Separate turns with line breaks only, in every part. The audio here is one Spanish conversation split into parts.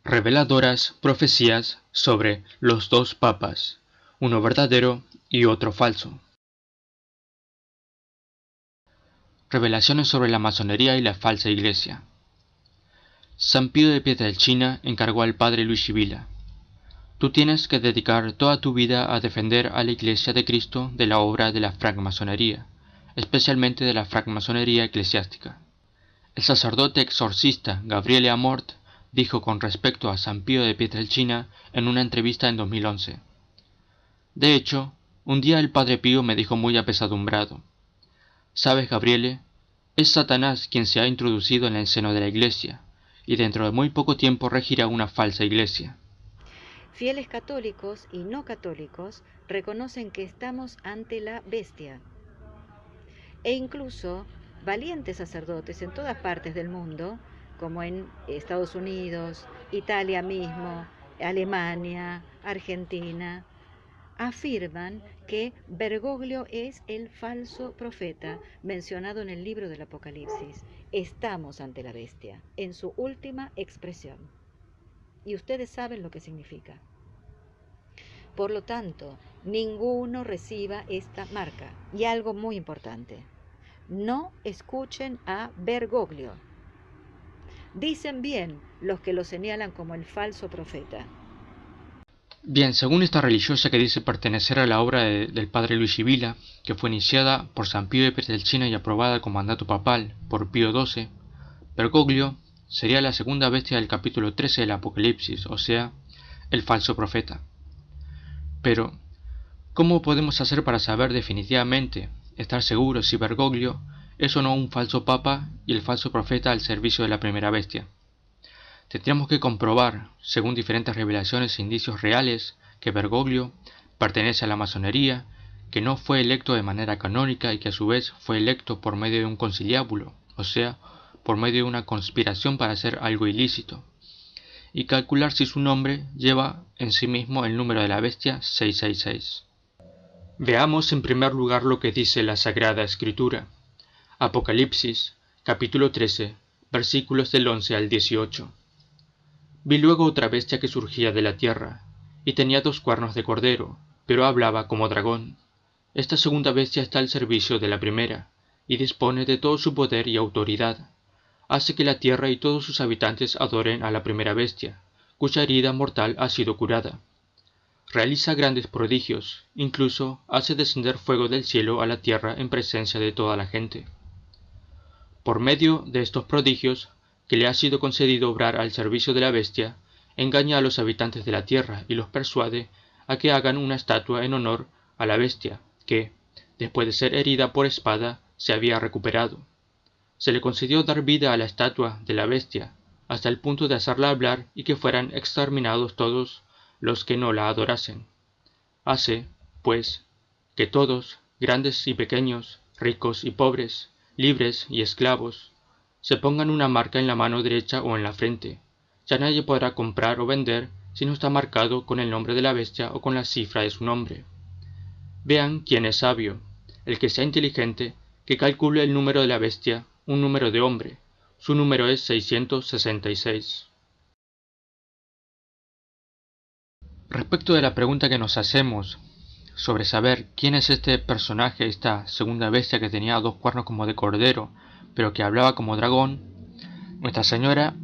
reveladoras profecías sobre los dos papas, uno verdadero y otro falso. Revelaciones sobre la masonería y la falsa iglesia. San Pío de Pietrelcina encargó al padre Luigi Villa: tú tienes que dedicar toda tu vida a defender a la Iglesia de Cristo de la obra de la francmasonería, especialmente de la francmasonería eclesiástica. El sacerdote exorcista Gabriele Amort dijo con respecto a San Pío de Pietrelcina en una entrevista en 2011: de hecho, un día el padre Pío me dijo muy apesadumbrado: ¿sabes, Gabriele? Es Satanás quien se ha introducido en el seno de la Iglesia, y dentro de muy poco tiempo regirá una falsa Iglesia.
Fieles católicos y no católicos reconocen que estamos ante la bestia. E incluso valientes sacerdotes en todas partes del mundo, como en Estados Unidos, Italia mismo, Alemania, Argentina, afirman que Bergoglio es el falso profeta mencionado en el libro del Apocalipsis. Estamos ante la bestia, en su última expresión. Y ustedes saben lo que significa. Por lo tanto, ninguno reciba esta marca. Y algo muy importante: no escuchen a Bergoglio. Dicen bien los que lo señalan como el falso profeta.
Bien, según esta religiosa que dice pertenecer a la obra del padre Luigi Villa, que fue iniciada por San Pío de Pietrelcina y aprobada con mandato papal por Pío XII, Bergoglio sería la segunda bestia del capítulo 13 del Apocalipsis, o sea, el falso profeta. Pero, ¿cómo podemos hacer para saber definitivamente, estar seguros si Bergoglio es o no un falso papa y el falso profeta al servicio de la primera bestia? Tendríamos que comprobar, según diferentes revelaciones e indicios reales, que Bergoglio pertenece a la masonería, que no fue electo de manera canónica y que a su vez fue electo por medio de un conciliábulo, o sea, por medio de una conspiración para hacer algo ilícito, y calcular si su nombre lleva en sí mismo el número de la bestia 666. Veamos en primer lugar lo que dice la Sagrada Escritura. Apocalipsis, capítulo 13, versículos del 11 al 18. Vi luego otra bestia que surgía de la tierra, y tenía 2 cuernos de cordero, pero hablaba como dragón. Esta segunda bestia está al servicio de la primera, y dispone de todo su poder y autoridad. Hace que la tierra y todos sus habitantes adoren a la primera bestia, cuya herida mortal ha sido curada. Realiza grandes prodigios, incluso hace descender fuego del cielo a la tierra en presencia de toda la gente. Por medio de estos prodigios, que le ha sido concedido obrar al servicio de la bestia, engaña a los habitantes de la tierra y los persuade a que hagan una estatua en honor a la bestia, que, después de ser herida por espada, se había recuperado. Se le concedió dar vida a la estatua de la bestia, hasta el punto de hacerla hablar y que fueran exterminados todos los que no la adorasen. Hace, pues, que todos, grandes y pequeños, ricos y pobres, libres y esclavos, se pongan una marca en la mano derecha o en la frente. Ya nadie podrá comprar o vender si no está marcado con el nombre de la bestia o con la cifra de su nombre. Vean quién es sabio, el que sea inteligente, que calcule el número de la bestia, un número de hombre. Su número es 666. Respecto de la pregunta que nos hacemos sobre saber quién es este personaje, esta segunda bestia que tenía 2 cuernos como de cordero, pero que hablaba como dragón, Nuestra Señora,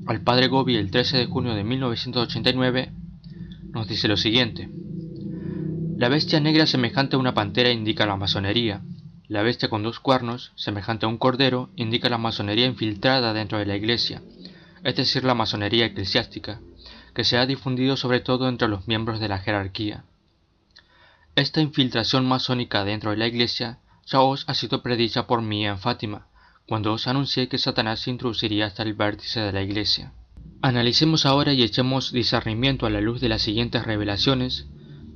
al Padre Gobi el 13 de junio de 1989, nos dice lo siguiente: la bestia negra semejante a una pantera indica la masonería. La bestia con 2 cuernos, semejante a un cordero, indica la masonería infiltrada dentro de la Iglesia, es decir, la masonería eclesiástica, que se ha difundido sobre todo entre los miembros de la jerarquía. Esta infiltración masónica dentro de la Iglesia ya os ha sido predicha por mí en Fátima, cuando os anuncié que Satanás se introduciría hasta el vértice de la Iglesia. Analicemos ahora y echemos discernimiento a la luz de las siguientes revelaciones,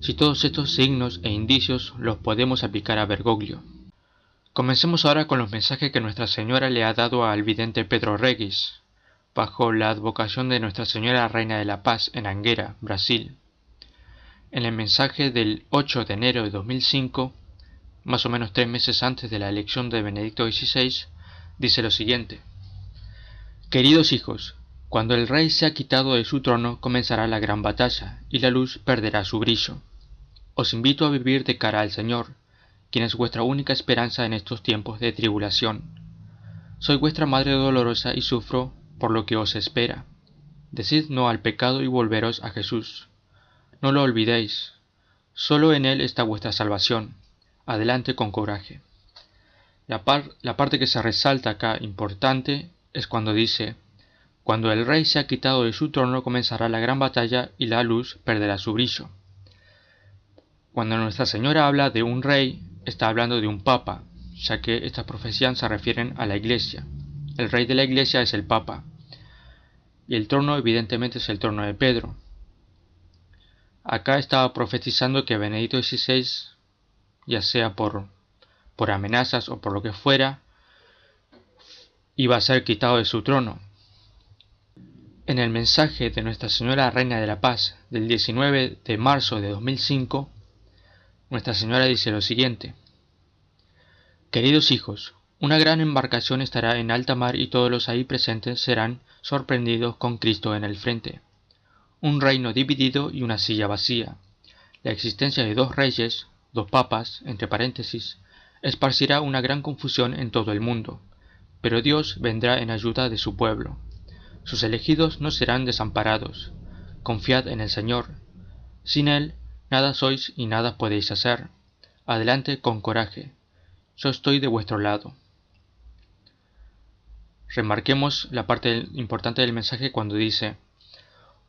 si todos estos signos e indicios los podemos aplicar a Bergoglio. Comencemos ahora con los mensajes que Nuestra Señora le ha dado al vidente Pedro Regis, bajo la advocación de Nuestra Señora Reina de la Paz en Anguera, Brasil. En el mensaje del 8 de enero de 2005, más o menos 3 meses antes de la elección de Benedicto XVI, dice lo siguiente: queridos hijos, Cuando el rey sea quitado de su trono, comenzará la gran batalla, y la luz perderá su brillo. Os invito a vivir de cara al Señor, quien es vuestra única esperanza en estos tiempos de tribulación. Soy vuestra madre dolorosa y sufro por lo que os espera. Decid no al pecado y volveros a Jesús. No lo olvidéis. Solo en Él está vuestra salvación. Adelante con coraje. La parte que se resalta acá importante es cuando dice: cuando el rey sea quitado de su trono, comenzará la gran batalla y la luz perderá su brillo. Cuando Nuestra Señora habla de un rey, está hablando de un papa, ya que estas profecías se refieren a la Iglesia. El rey de la Iglesia es el papa, y el trono evidentemente es el trono de Pedro. Acá estaba profetizando que Benedicto XVI, ya sea por amenazas o por lo que fuera, iba a ser quitado de su trono. En el mensaje de Nuestra Señora Reina de la Paz del 19 de marzo de 2005, Nuestra Señora dice lo siguiente: queridos hijos, una gran embarcación estará en alta mar y todos los ahí presentes serán sorprendidos con Cristo en el frente. Un reino dividido y una silla vacía. La existencia de dos reyes, dos papas, entre paréntesis, esparcirá una gran confusión en todo el mundo, pero Dios vendrá en ayuda de su pueblo. Sus elegidos no serán desamparados. Confiad en el Señor. Sin Él, nada sois y nada podéis hacer. Adelante con coraje. Yo estoy de vuestro lado. Remarquemos la parte importante del mensaje cuando dice: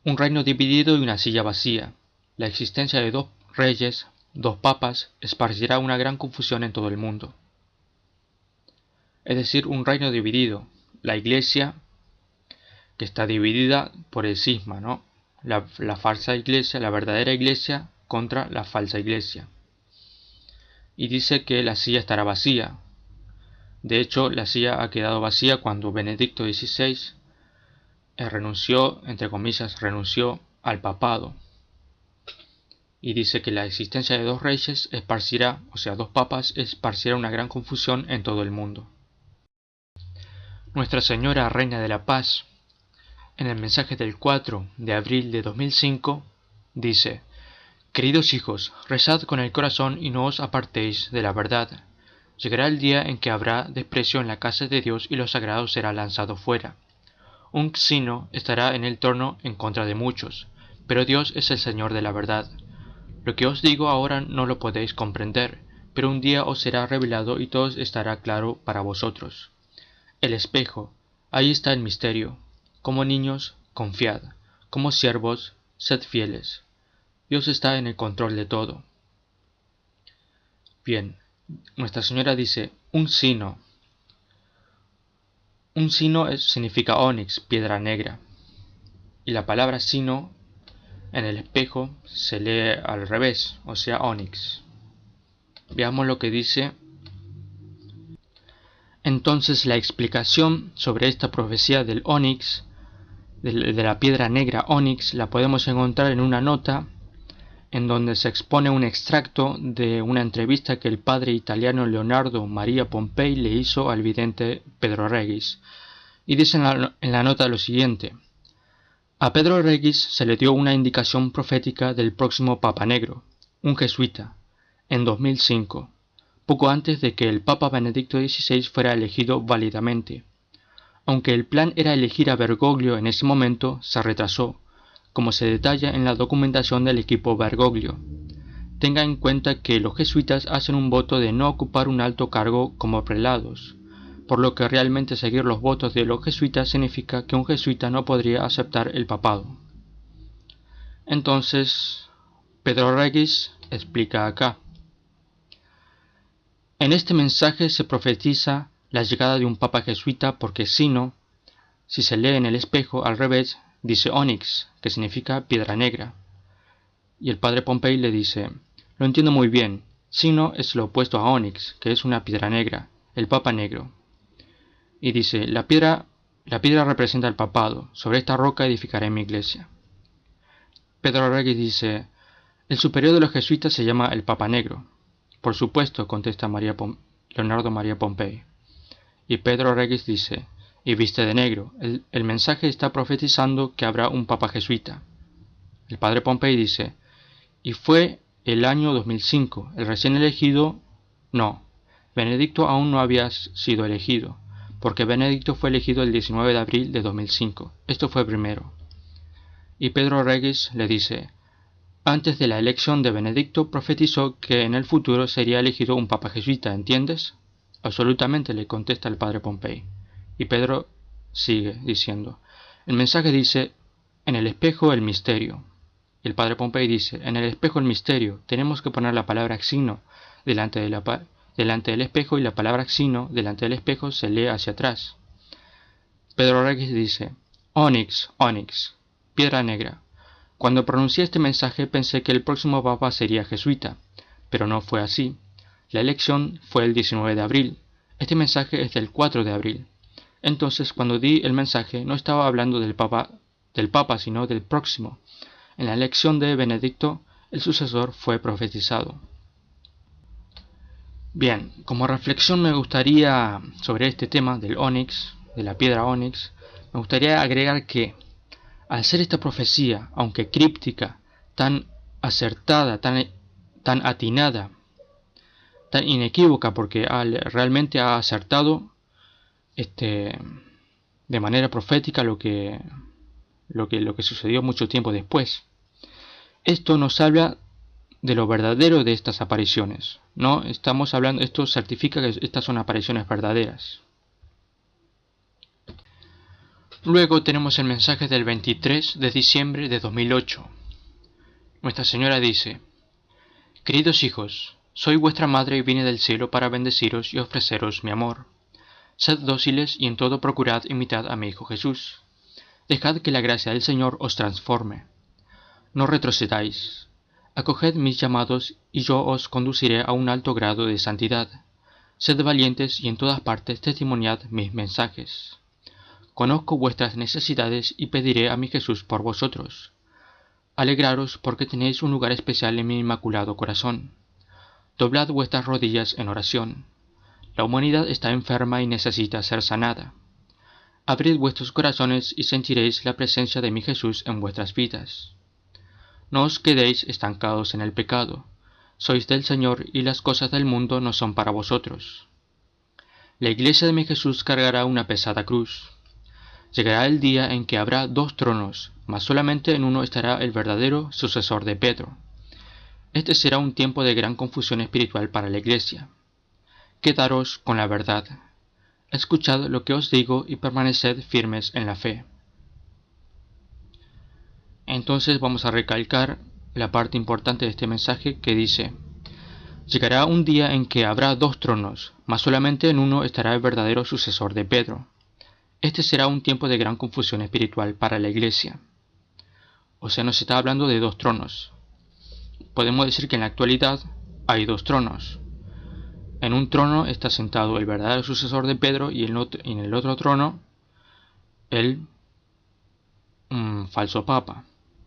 un reino dividido y una silla vacía. La existencia de dos reyes, dos papas, esparcirá una gran confusión en todo el mundo. Es decir, un reino dividido. La Iglesia, que está dividida por el cisma, ¿no? La falsa iglesia, la verdadera iglesia contra la falsa iglesia. Y dice que la silla estará vacía. De hecho, la silla ha quedado vacía cuando Benedicto XVI renunció, entre comillas, renunció al papado. Y dice que la existencia de dos reyes esparcirá, o sea, dos papas, esparcirá una gran confusión en todo el mundo. Nuestra Señora Reina de la Paz, en el mensaje del 4 de abril de 2005, dice: queridos hijos, rezad con el corazón y no os apartéis de la verdad. Llegará el día en que habrá desprecio en la casa de Dios y lo sagrado será lanzado fuera. Un xino estará en el trono en contra de muchos, pero Dios es el Señor de la verdad. Lo que os digo ahora no lo podéis comprender, pero un día os será revelado y todo estará claro para vosotros. El espejo, ahí está el misterio. Como niños, confiad. Como siervos, sed fieles. Dios está en el control de todo. Bien, Nuestra Señora dice, un sino. Un sino significa ónix, piedra negra. Y la palabra sino en el espejo se lee al revés, o sea, ónix. Veamos lo que dice. Entonces la explicación sobre esta profecía del ónix, de la piedra negra ónix, la podemos encontrar en una nota en donde se expone un extracto de una entrevista que el padre italiano Leonardo Maria Pompei le hizo al vidente Pedro Regis. Y dice en la nota lo siguiente: a Pedro Regis se le dio una indicación profética del próximo Papa Negro, un jesuita, en 2005, poco antes de que el Papa Benedicto XVI fuera elegido válidamente. Aunque el plan era elegir a Bergoglio en ese momento, se retrasó, como se detalla en la documentación del equipo Bergoglio. Tenga en cuenta que los jesuitas hacen un voto de no ocupar un alto cargo como prelados, por lo que realmente seguir los votos de los jesuitas significa que un jesuita no podría aceptar el papado. Entonces, Pedro Regis explica acá: en este mensaje se profetiza la llegada de un papa jesuita porque sino, si se lee en el espejo al revés, dice ónix, que significa piedra negra. Y el padre Pompei le dice: lo entiendo muy bien, sino es lo opuesto a ónix, que es una piedra negra, el papa negro. Y dice: la piedra representa el papado, sobre esta roca edificaré mi iglesia. Pedro Regis dice: el superior de los jesuitas se llama el Papa Negro. Por supuesto, contesta Leonardo Maria Pompei. Y Pedro Regis dice: y viste de negro. El mensaje está profetizando que habrá un papa jesuita. El padre Pompey dice, y fue el año 2005, el recién elegido, no, Benedicto aún no había sido elegido, porque Benedicto fue elegido el 19 de abril de 2005, esto fue primero. Y Pedro Regis le dice, antes de la elección de Benedicto profetizó que en el futuro sería elegido un papa jesuita, ¿entiendes? Absolutamente, le contesta el padre Pompey. Y Pedro sigue diciendo, el mensaje dice, en el espejo el misterio. Y el padre Pompey dice, en el espejo el misterio, tenemos que poner la palabra signo delante del espejo y la palabra signo delante del espejo se lee hacia atrás. Pedro Regis dice, Onyx, Onyx, piedra negra. Cuando pronuncié este mensaje pensé que el próximo papa sería jesuita, pero no fue así. La elección fue el 19 de abril. Este mensaje es del 4 de abril. Entonces, cuando di el mensaje, no estaba hablando del papa, sino del próximo. En la elección de Benedicto, el sucesor fue profetizado. Bien, como reflexión me gustaría, sobre este tema del ónix, de la piedra ónix, me gustaría agregar que, al ser esta profecía, aunque críptica, tan acertada, tan atinada, tan inequívoca, porque realmente ha acertado de manera profética lo que sucedió mucho tiempo después. Esto nos habla de lo verdadero de estas apariciones. No estamos hablando, esto certifica que estas son apariciones verdaderas. Luego tenemos el mensaje del 23 de diciembre de 2008. Nuestra Señora dice, queridos hijos, soy vuestra madre y vine del cielo para bendeciros y ofreceros mi amor. Sed dóciles y en todo procurad imitad a mi Hijo Jesús. Dejad que la gracia del Señor os transforme. No retrocedáis. Acoged mis llamados y yo os conduciré a un alto grado de santidad. Sed valientes y en todas partes testimoniad mis mensajes. Conozco vuestras necesidades y pediré a mi Jesús por vosotros. Alegraros porque tenéis un lugar especial en mi inmaculado corazón. Doblad vuestras rodillas en oración. La humanidad está enferma y necesita ser sanada. Abrid vuestros corazones y sentiréis la presencia de mi Jesús en vuestras vidas. No os quedéis estancados en el pecado. Sois del Señor y las cosas del mundo no son para vosotros. La iglesia de mi Jesús cargará una pesada cruz. Llegará el día en que habrá dos tronos, mas solamente en uno estará el verdadero sucesor de Pedro. Este será un tiempo de gran confusión espiritual para la iglesia. Quedaros con la verdad. Escuchad lo que os digo y permaneced firmes en la fe. Entonces vamos a recalcar la parte importante de este mensaje que dice, llegará un día en que habrá dos tronos, mas solamente en uno estará el verdadero sucesor de Pedro. Este será un tiempo de gran confusión espiritual para la iglesia. O sea, nos está hablando de dos tronos. Podemos decir que en la actualidad hay dos tronos. En un trono está sentado el verdadero sucesor de Pedro y en el otro trono el falso papa.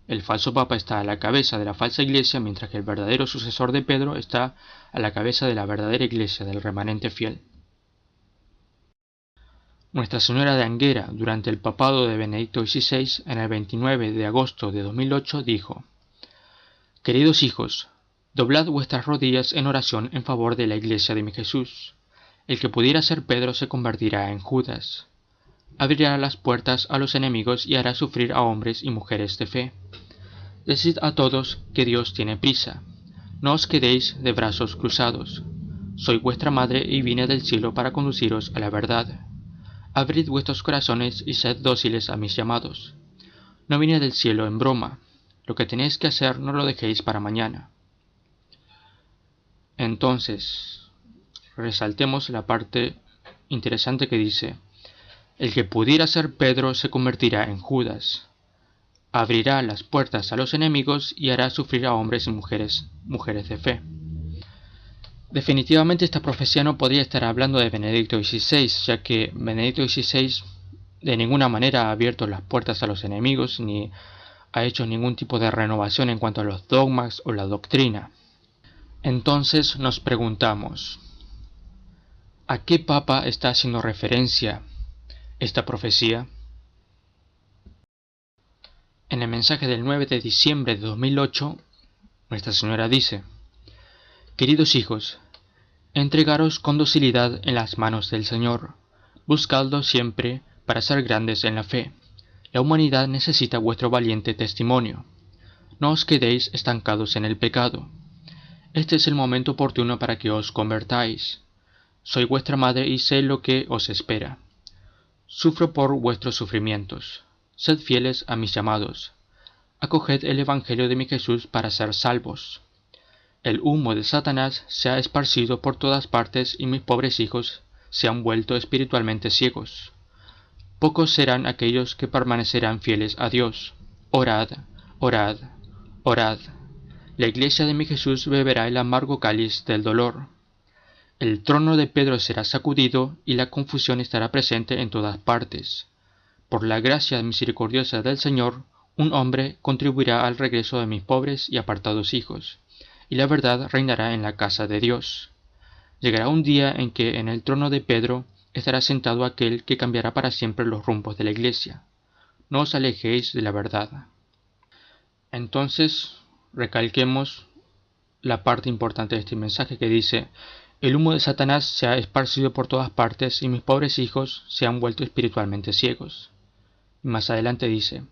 El falso papa está a la cabeza de la falsa iglesia, mientras que el verdadero sucesor de Pedro está a la cabeza de la verdadera iglesia, del remanente fiel. Nuestra Señora de Anguera, durante el papado de Benedicto XVI, en el 29 de agosto de 2008, dijo, queridos hijos, doblad vuestras rodillas en oración en favor de la iglesia de mi Jesús. El que pudiera ser Pedro se convertirá en Judas. Abrirá las puertas a los enemigos y hará sufrir a hombres y mujeres de fe. Decid a todos que Dios tiene prisa. No os quedéis de brazos cruzados. Soy vuestra madre y vine del cielo para conduciros a la verdad. Abrid vuestros corazones y sed dóciles a mis llamados. No vine del cielo en broma. Lo que tenéis que hacer no lo dejéis para mañana. Entonces, resaltemos la parte interesante que dice, el que pudiera ser Pedro se convertirá en Judas. Abrirá las puertas a los enemigos y hará sufrir a hombres y mujeres de fe. Definitivamente esta profecía no podría estar hablando de Benedicto XVI, ya que Benedicto XVI de ninguna manera ha abierto las puertas a los enemigos ni ha hecho ningún tipo de renovación en cuanto a los dogmas o la doctrina. Entonces nos preguntamos, ¿a qué papa está haciendo referencia esta profecía. En el mensaje del 9 de diciembre de 2008, Nuestra Señora dice: Queridos hijos, entregaros con docilidad en las manos del Señor, buscadlo siempre para ser grandes en la fe. La humanidad necesita vuestro valiente testimonio. No os quedéis estancados en el pecado. Este es el momento oportuno para que os convertáis. Soy vuestra madre y sé lo que os espera. Sufro por vuestros sufrimientos. Sed fieles a mis llamados. Acoged el Evangelio de mi Jesús para ser salvos. El humo de Satanás se ha esparcido por todas partes y mis pobres hijos se han vuelto espiritualmente ciegos. Pocos serán aquellos que permanecerán fieles a Dios. Orad, orad, orad. La iglesia de mi Jesús beberá el amargo cáliz del dolor. El trono de Pedro será sacudido y la confusión estará presente en todas partes. Por la gracia misericordiosa del Señor, un hombre contribuirá al regreso de mis pobres y apartados hijos, y la verdad reinará en la casa de Dios. Llegará un día en que en el trono de Pedro estará sentado aquel que cambiará para siempre los rumbos de la iglesia. No os alejéis de la verdad. Entonces, recalquemos la parte importante de este mensaje que dice: el humo de Satanás se ha esparcido por todas partes y mis pobres hijos se han vuelto espiritualmente ciegos. Y más adelante dice: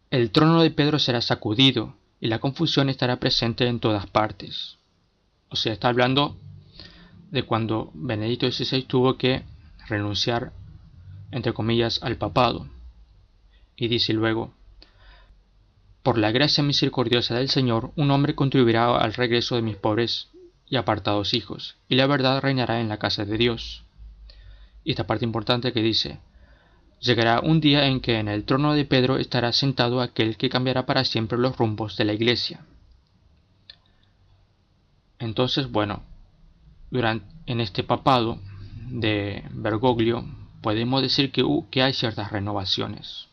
el trono de Pedro será sacudido y la confusión estará presente en todas partes. O sea, está hablando de cuando Benedicto XVI tuvo que renunciar, entre comillas, al papado. Y dice luego: por la gracia misericordiosa del Señor, un hombre contribuirá al regreso de mis pobres y apartados hijos, y la verdad reinará en la casa de Dios. Y esta parte importante que dice: llegará un día en que en el trono de Pedro estará sentado aquel que cambiará para siempre los rumbos de la iglesia. Entonces, bueno, en este papado de Bergoglio podemos decir que hay ciertas renovaciones,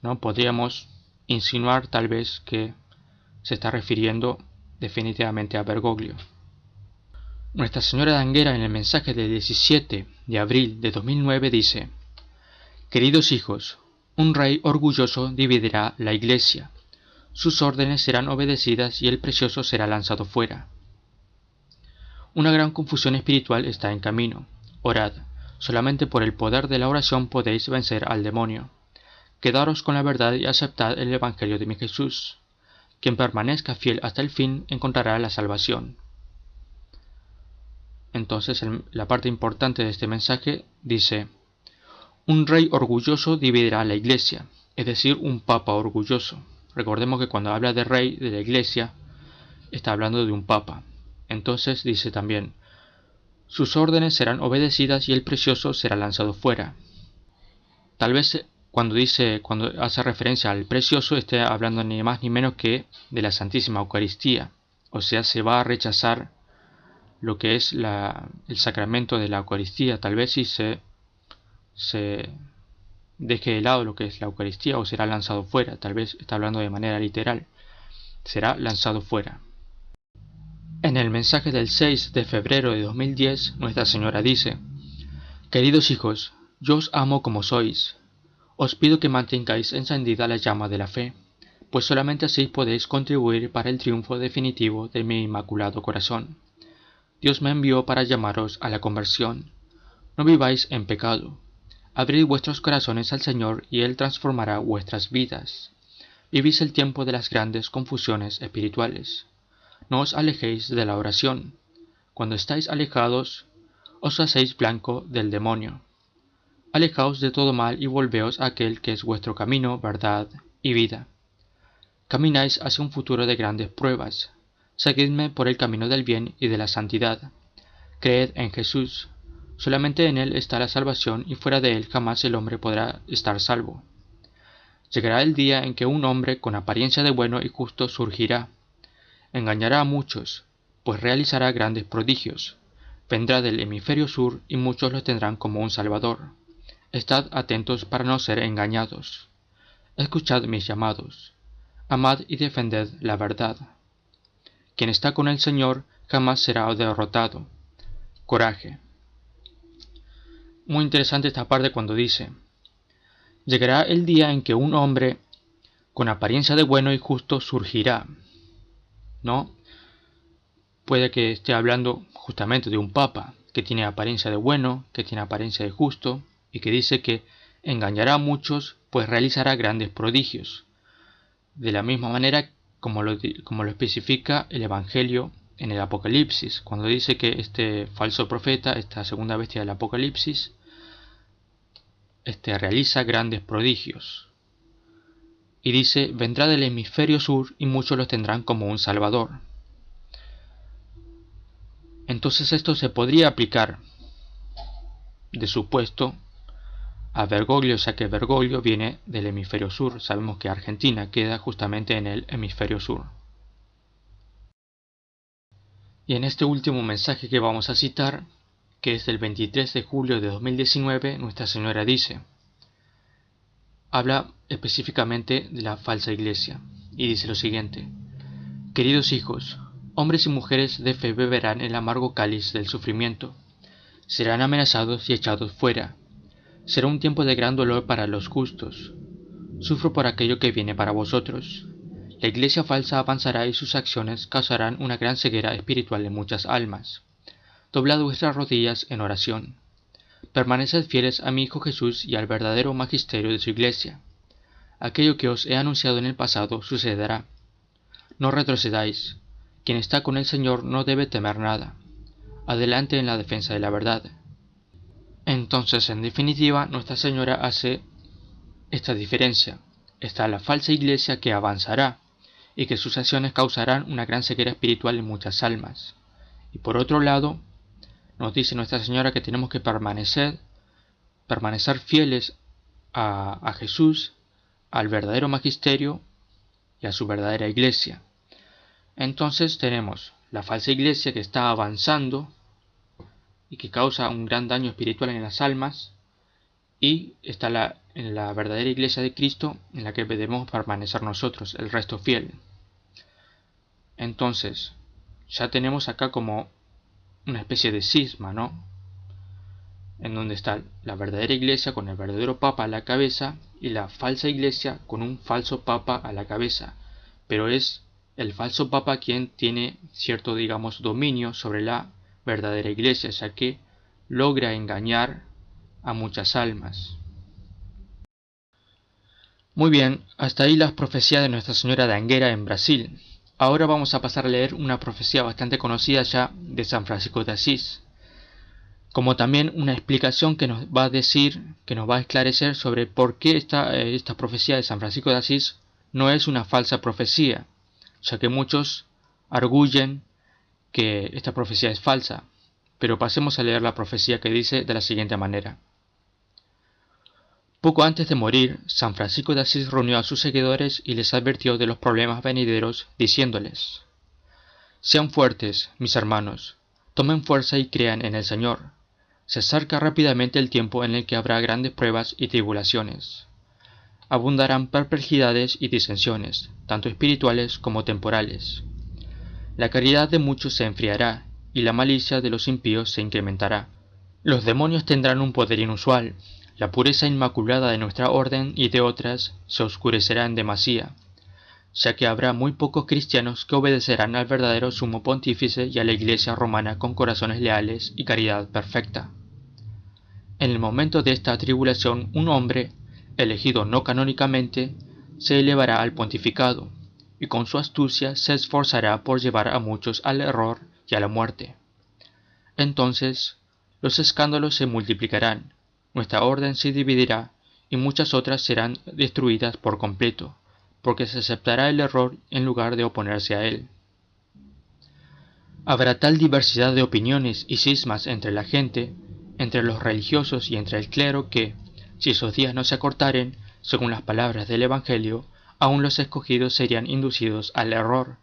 ¿no? Podríamos insinuar tal vez que se está refiriendo definitivamente a Bergoglio. Nuestra Señora de Anguera, en el mensaje del 17 de abril de 2009, dice: queridos hijos, un rey orgulloso dividirá la iglesia. Sus órdenes serán obedecidas y el precioso será lanzado fuera. Una gran confusión espiritual está en camino. Orad, solamente por el poder de la oración podéis vencer al demonio. Quedaros con la verdad y aceptad el Evangelio de mi Jesús. Quien permanezca fiel hasta el fin encontrará la salvación. Entonces, la parte importante de este mensaje dice: un rey orgulloso dividirá la iglesia, es decir, un papa orgulloso. Recordemos que cuando habla de rey de la iglesia, está hablando de un papa. Entonces dice también: sus órdenes serán obedecidas y el precioso será lanzado fuera. Tal vez cuando hace referencia al precioso, esté hablando ni más ni menos que de la Santísima Eucaristía. O sea, se va a rechazar lo que es el sacramento de la Eucaristía. Tal vez si se deje de lado lo que es la Eucaristía, o será lanzado fuera. Tal vez está hablando de manera literal. Será lanzado fuera. En el mensaje del 6 de febrero de 2010, Nuestra Señora dice: queridos hijos, yo os amo como sois. Os pido que mantengáis encendida la llama de la fe, pues solamente así podéis contribuir para el triunfo definitivo de mi inmaculado corazón. Dios me envió para llamaros a la conversión. No viváis en pecado. Abrid vuestros corazones al Señor y Él transformará vuestras vidas. Vivís el tiempo de las grandes confusiones espirituales. No os alejéis de la oración. Cuando estáis alejados, os hacéis blanco del demonio. Alejaos de todo mal y volveos a aquel que es vuestro camino, verdad y vida. Camináis hacia un futuro de grandes pruebas. Seguidme por el camino del bien y de la santidad. Creed en Jesús. Solamente en Él está la salvación y fuera de Él jamás el hombre podrá estar salvo. Llegará el día en que un hombre con apariencia de bueno y justo surgirá. Engañará a muchos, pues realizará grandes prodigios. Vendrá del hemisferio sur y muchos lo tendrán como un salvador. Estad atentos para no ser engañados. Escuchad mis llamados. Amad y defended la verdad. Quien está con el Señor jamás será derrotado. Coraje. muy interesante esta parte cuando dice: llegará el día en que un hombre con apariencia de bueno y justo surgirá, ¿no? Puede que esté hablando justamente de un papa que tiene apariencia de bueno, que tiene apariencia de justo, y que dice que engañará a muchos, pues realizará grandes prodigios. De la misma manera como lo especifica el Evangelio en el Apocalipsis, cuando dice que este falso profeta, esta segunda bestia del Apocalipsis, realiza grandes prodigios. Y dice: vendrá del hemisferio sur y muchos los tendrán como un salvador. Entonces esto se podría aplicar, de supuesto, a Bergoglio, ya que Bergoglio viene del hemisferio sur. Sabemos que Argentina queda justamente en el hemisferio sur. Y en este último mensaje que vamos a citar, que es del 23 de julio de 2019, Nuestra Señora dice, habla específicamente de la falsa iglesia, y dice lo siguiente: queridos hijos, hombres y mujeres de fe beberán el amargo cáliz del sufrimiento, serán amenazados y echados fuera. Será un tiempo de gran dolor para los justos. Sufro por aquello que viene para vosotros. La iglesia falsa avanzará y sus acciones causarán una gran ceguera espiritual en muchas almas. Doblad vuestras rodillas en oración. Permaneced fieles a mi Hijo Jesús y al verdadero magisterio de su iglesia. Aquello que os he anunciado en el pasado sucederá. No retrocedáis. Quien está con el Señor no debe temer nada. Adelante en la defensa de la verdad. Entonces, en definitiva, Nuestra Señora hace esta diferencia. Está la falsa iglesia que avanzará y que sus acciones causarán una gran ceguera espiritual en muchas almas. Y por otro lado, nos dice Nuestra Señora que tenemos que permanecer fieles a Jesús, al verdadero magisterio y a su verdadera iglesia. Entonces tenemos la falsa iglesia que está avanzando y que causa un gran daño espiritual en las almas, y está en la verdadera iglesia de Cristo, en la que debemos permanecer nosotros, el resto fiel. Entonces, ya tenemos acá como una especie de cisma, ¿no? En donde está la verdadera iglesia con el verdadero papa a la cabeza y la falsa iglesia con un falso papa a la cabeza. Pero es el falso papa quien tiene cierto, digamos, dominio sobre la verdadera iglesia, ya que logra engañar a muchas almas. Muy bien, hasta ahí las profecías de Nuestra Señora de Anguera en Brasil. Ahora vamos a pasar a leer una profecía bastante conocida ya de San Francisco de Asís, como también una explicación que nos va a decir, que nos va a esclarecer sobre por qué esta profecía de San Francisco de Asís no es una falsa profecía, ya que muchos arguyen que esta profecía es falsa. Pero pasemos a leer la profecía, que dice de la siguiente manera. Poco antes de morir, San Francisco de Asís reunió a sus seguidores y les advirtió de los problemas venideros, diciéndoles: sean fuertes, mis hermanos, tomen fuerza y crean en el Señor. Se acerca rápidamente el tiempo en el que habrá grandes pruebas y tribulaciones. Abundarán perplejidades y disensiones, tanto espirituales como temporales. La caridad de muchos se enfriará, y la malicia de los impíos se incrementará. Los demonios tendrán un poder inusual. La pureza inmaculada de nuestra orden y de otras se oscurecerá en demasía, ya que habrá muy pocos cristianos que obedecerán al verdadero sumo pontífice y a la Iglesia romana con corazones leales y caridad perfecta. En el momento de esta tribulación, un hombre, elegido no canónicamente, se elevará al pontificado, y con su astucia se esforzará por llevar a muchos al error y a la muerte. Entonces, los escándalos se multiplicarán, nuestra orden se dividirá, y muchas otras serán destruidas por completo, porque se aceptará el error en lugar de oponerse a él. Habrá tal diversidad de opiniones y cismas entre la gente, entre los religiosos y entre el clero que, si esos días no se acortaren, según las palabras del Evangelio, aún los escogidos serían inducidos al error,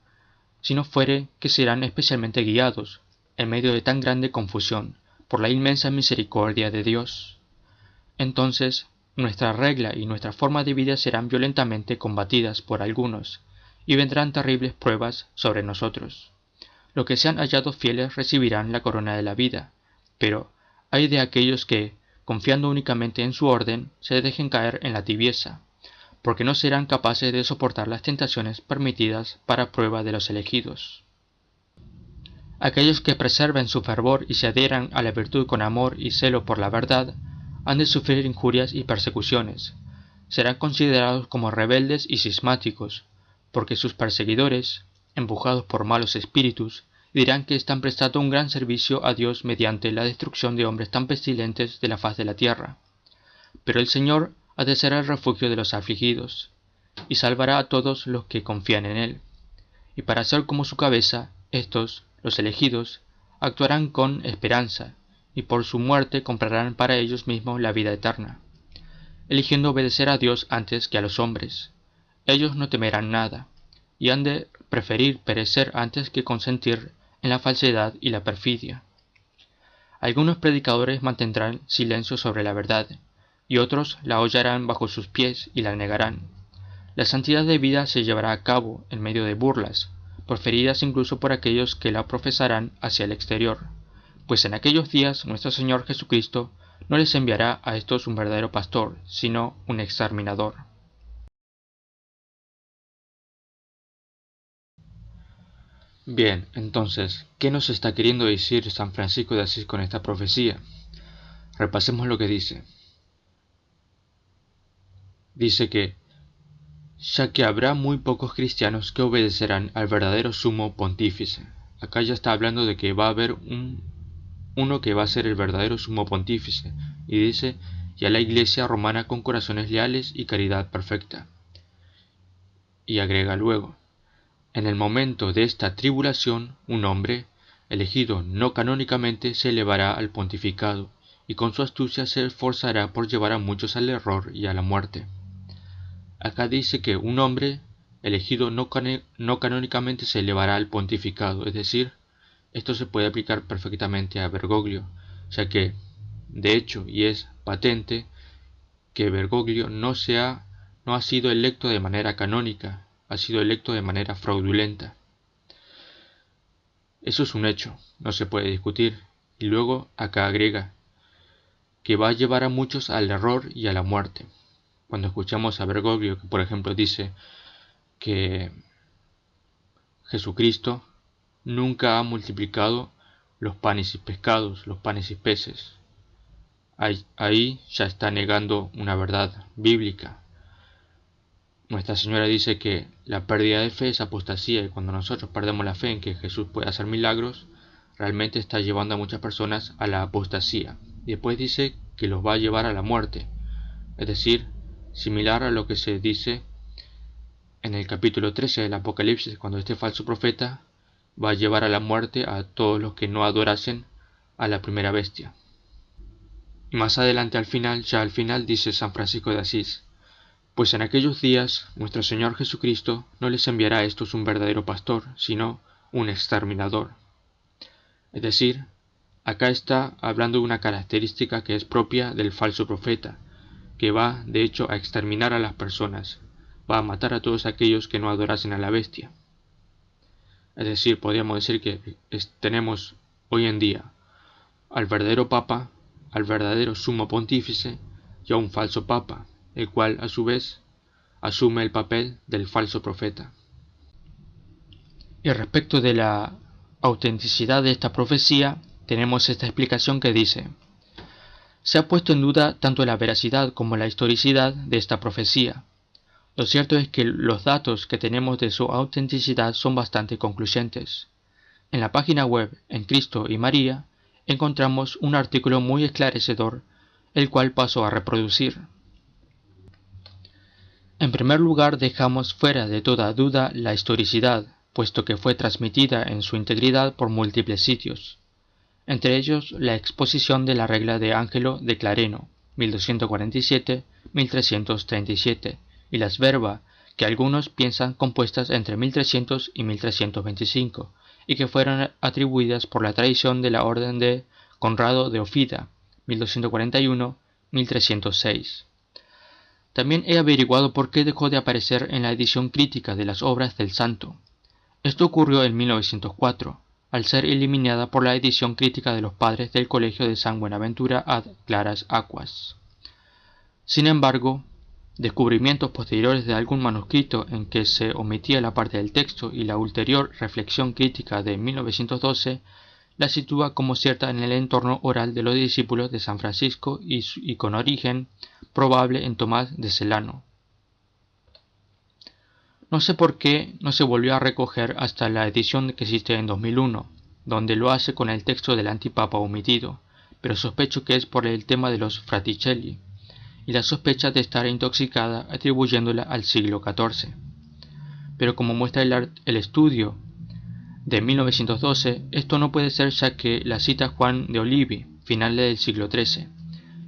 si no fuere que serán especialmente guiados, en medio de tan grande confusión, por la inmensa misericordia de Dios. Entonces, nuestra regla y nuestra forma de vida serán violentamente combatidas por algunos, y vendrán terribles pruebas sobre nosotros. Los que sean hallados fieles recibirán la corona de la vida, pero hay de aquellos que, confiando únicamente en su orden, se dejen caer en la tibieza, porque no serán capaces de soportar las tentaciones permitidas para prueba de los elegidos. Aquellos que preserven su fervor y se adhieran a la virtud con amor y celo por la verdad, han de sufrir injurias y persecuciones. Serán considerados como rebeldes y cismáticos, porque sus perseguidores, empujados por malos espíritus, dirán que están prestando un gran servicio a Dios mediante la destrucción de hombres tan pestilentes de la faz de la tierra. Pero el Señor ha de ser el refugio de los afligidos, y salvará a todos los que confían en Él. Y para ser como su cabeza, estos, los elegidos, actuarán con esperanza, y por su muerte comprarán para ellos mismos la vida eterna, eligiendo obedecer a Dios antes que a los hombres. Ellos no temerán nada, y han de preferir perecer antes que consentir en la falsedad y la perfidia. Algunos predicadores mantendrán silencio sobre la verdad, y otros la hollarán bajo sus pies y la negarán. La santidad de vida se llevará a cabo en medio de burlas, proferidas incluso por aquellos que la profesarán hacia el exterior, pues en aquellos días nuestro Señor Jesucristo no les enviará a estos un verdadero pastor, sino un exterminador. Bien, entonces, ¿qué nos está queriendo decir San Francisco de Asís con esta profecía? Repasemos lo que dice. Dice que, ya que habrá muy pocos cristianos que obedecerán al verdadero sumo pontífice. Acá ya está hablando de que va a haber uno que va a ser el verdadero sumo pontífice, y dice, y a la Iglesia romana con corazones leales y caridad perfecta. Y agrega luego, en el momento de esta tribulación, un hombre, elegido no canónicamente, se elevará al pontificado, y con su astucia se esforzará por llevar a muchos al error y a la muerte. Acá dice que un hombre, elegido no canónicamente, se elevará al pontificado, es decir, esto se puede aplicar perfectamente a Bergoglio, ya que, de hecho, y es patente, que Bergoglio no ha sido electo de manera canónica, ha sido electo de manera fraudulenta. Eso es un hecho, no se puede discutir, y luego acá agrega, que va a llevar a muchos al error y a la muerte. Cuando escuchamos a Bergoglio, que por ejemplo dice que Jesucristo nunca ha multiplicado los panes y pescados, los panes y peces. Ahí ya está negando una verdad bíblica. Nuestra Señora dice que la pérdida de fe es apostasía, y cuando nosotros perdemos la fe en que Jesús puede hacer milagros, realmente está llevando a muchas personas a la apostasía. Y después dice que los va a llevar a la muerte, es decir, similar a lo que se dice en el capítulo 13 del Apocalipsis, cuando este falso profeta va a llevar a la muerte a todos los que no adorasen a la primera bestia. Y más adelante al final dice San Francisco de Asís, pues en aquellos días nuestro Señor Jesucristo no les enviará a estos un verdadero pastor, sino un exterminador. Es decir, acá está hablando de una característica que es propia del falso profeta, que va de hecho a exterminar a las personas, va a matar a todos aquellos que no adorasen a la bestia. Es decir, podríamos decir que tenemos hoy en día al verdadero papa, al verdadero sumo pontífice y a un falso papa, el cual a su vez asume el papel del falso profeta. Y respecto de la autenticidad de esta profecía, tenemos esta explicación que dice: se ha puesto en duda tanto la veracidad como la historicidad de esta profecía. Lo cierto es que los datos que tenemos de su autenticidad son bastante concluyentes. En la página web En Cristo y María encontramos un artículo muy esclarecedor, el cual paso a reproducir. En primer lugar, dejamos fuera de toda duda la historicidad, puesto que fue transmitida en su integridad por múltiples sitios, entre ellos la exposición de la regla de Ángelo de Clareno, 1247-1337, y las Verba, que algunos piensan compuestas entre 1300 y 1325, y que fueron atribuidas por la tradición de la orden de Conrado de Ofida, 1241-1306. También he averiguado por qué dejó de aparecer en la edición crítica de las obras del santo. Esto ocurrió en 1904, al ser eliminada por la edición crítica de los padres del Colegio de San Buenaventura ad claras aquas. Sin embargo, descubrimientos posteriores de algún manuscrito en que se omitía la parte del texto y la ulterior reflexión crítica de 1912 la sitúa como cierta en el entorno oral de los discípulos de San Francisco y con origen probable en Tomás de Celano. No sé por qué no se volvió a recoger hasta la edición que existe en 2001, donde lo hace con el texto del antipapa omitido, pero sospecho que es por el tema de los Fraticelli, y la sospecha de estar intoxicada atribuyéndola al siglo XIV. Pero como muestra el estudio de 1912, esto no puede ser, ya que la cita Juan de Olivi, final del siglo XIII,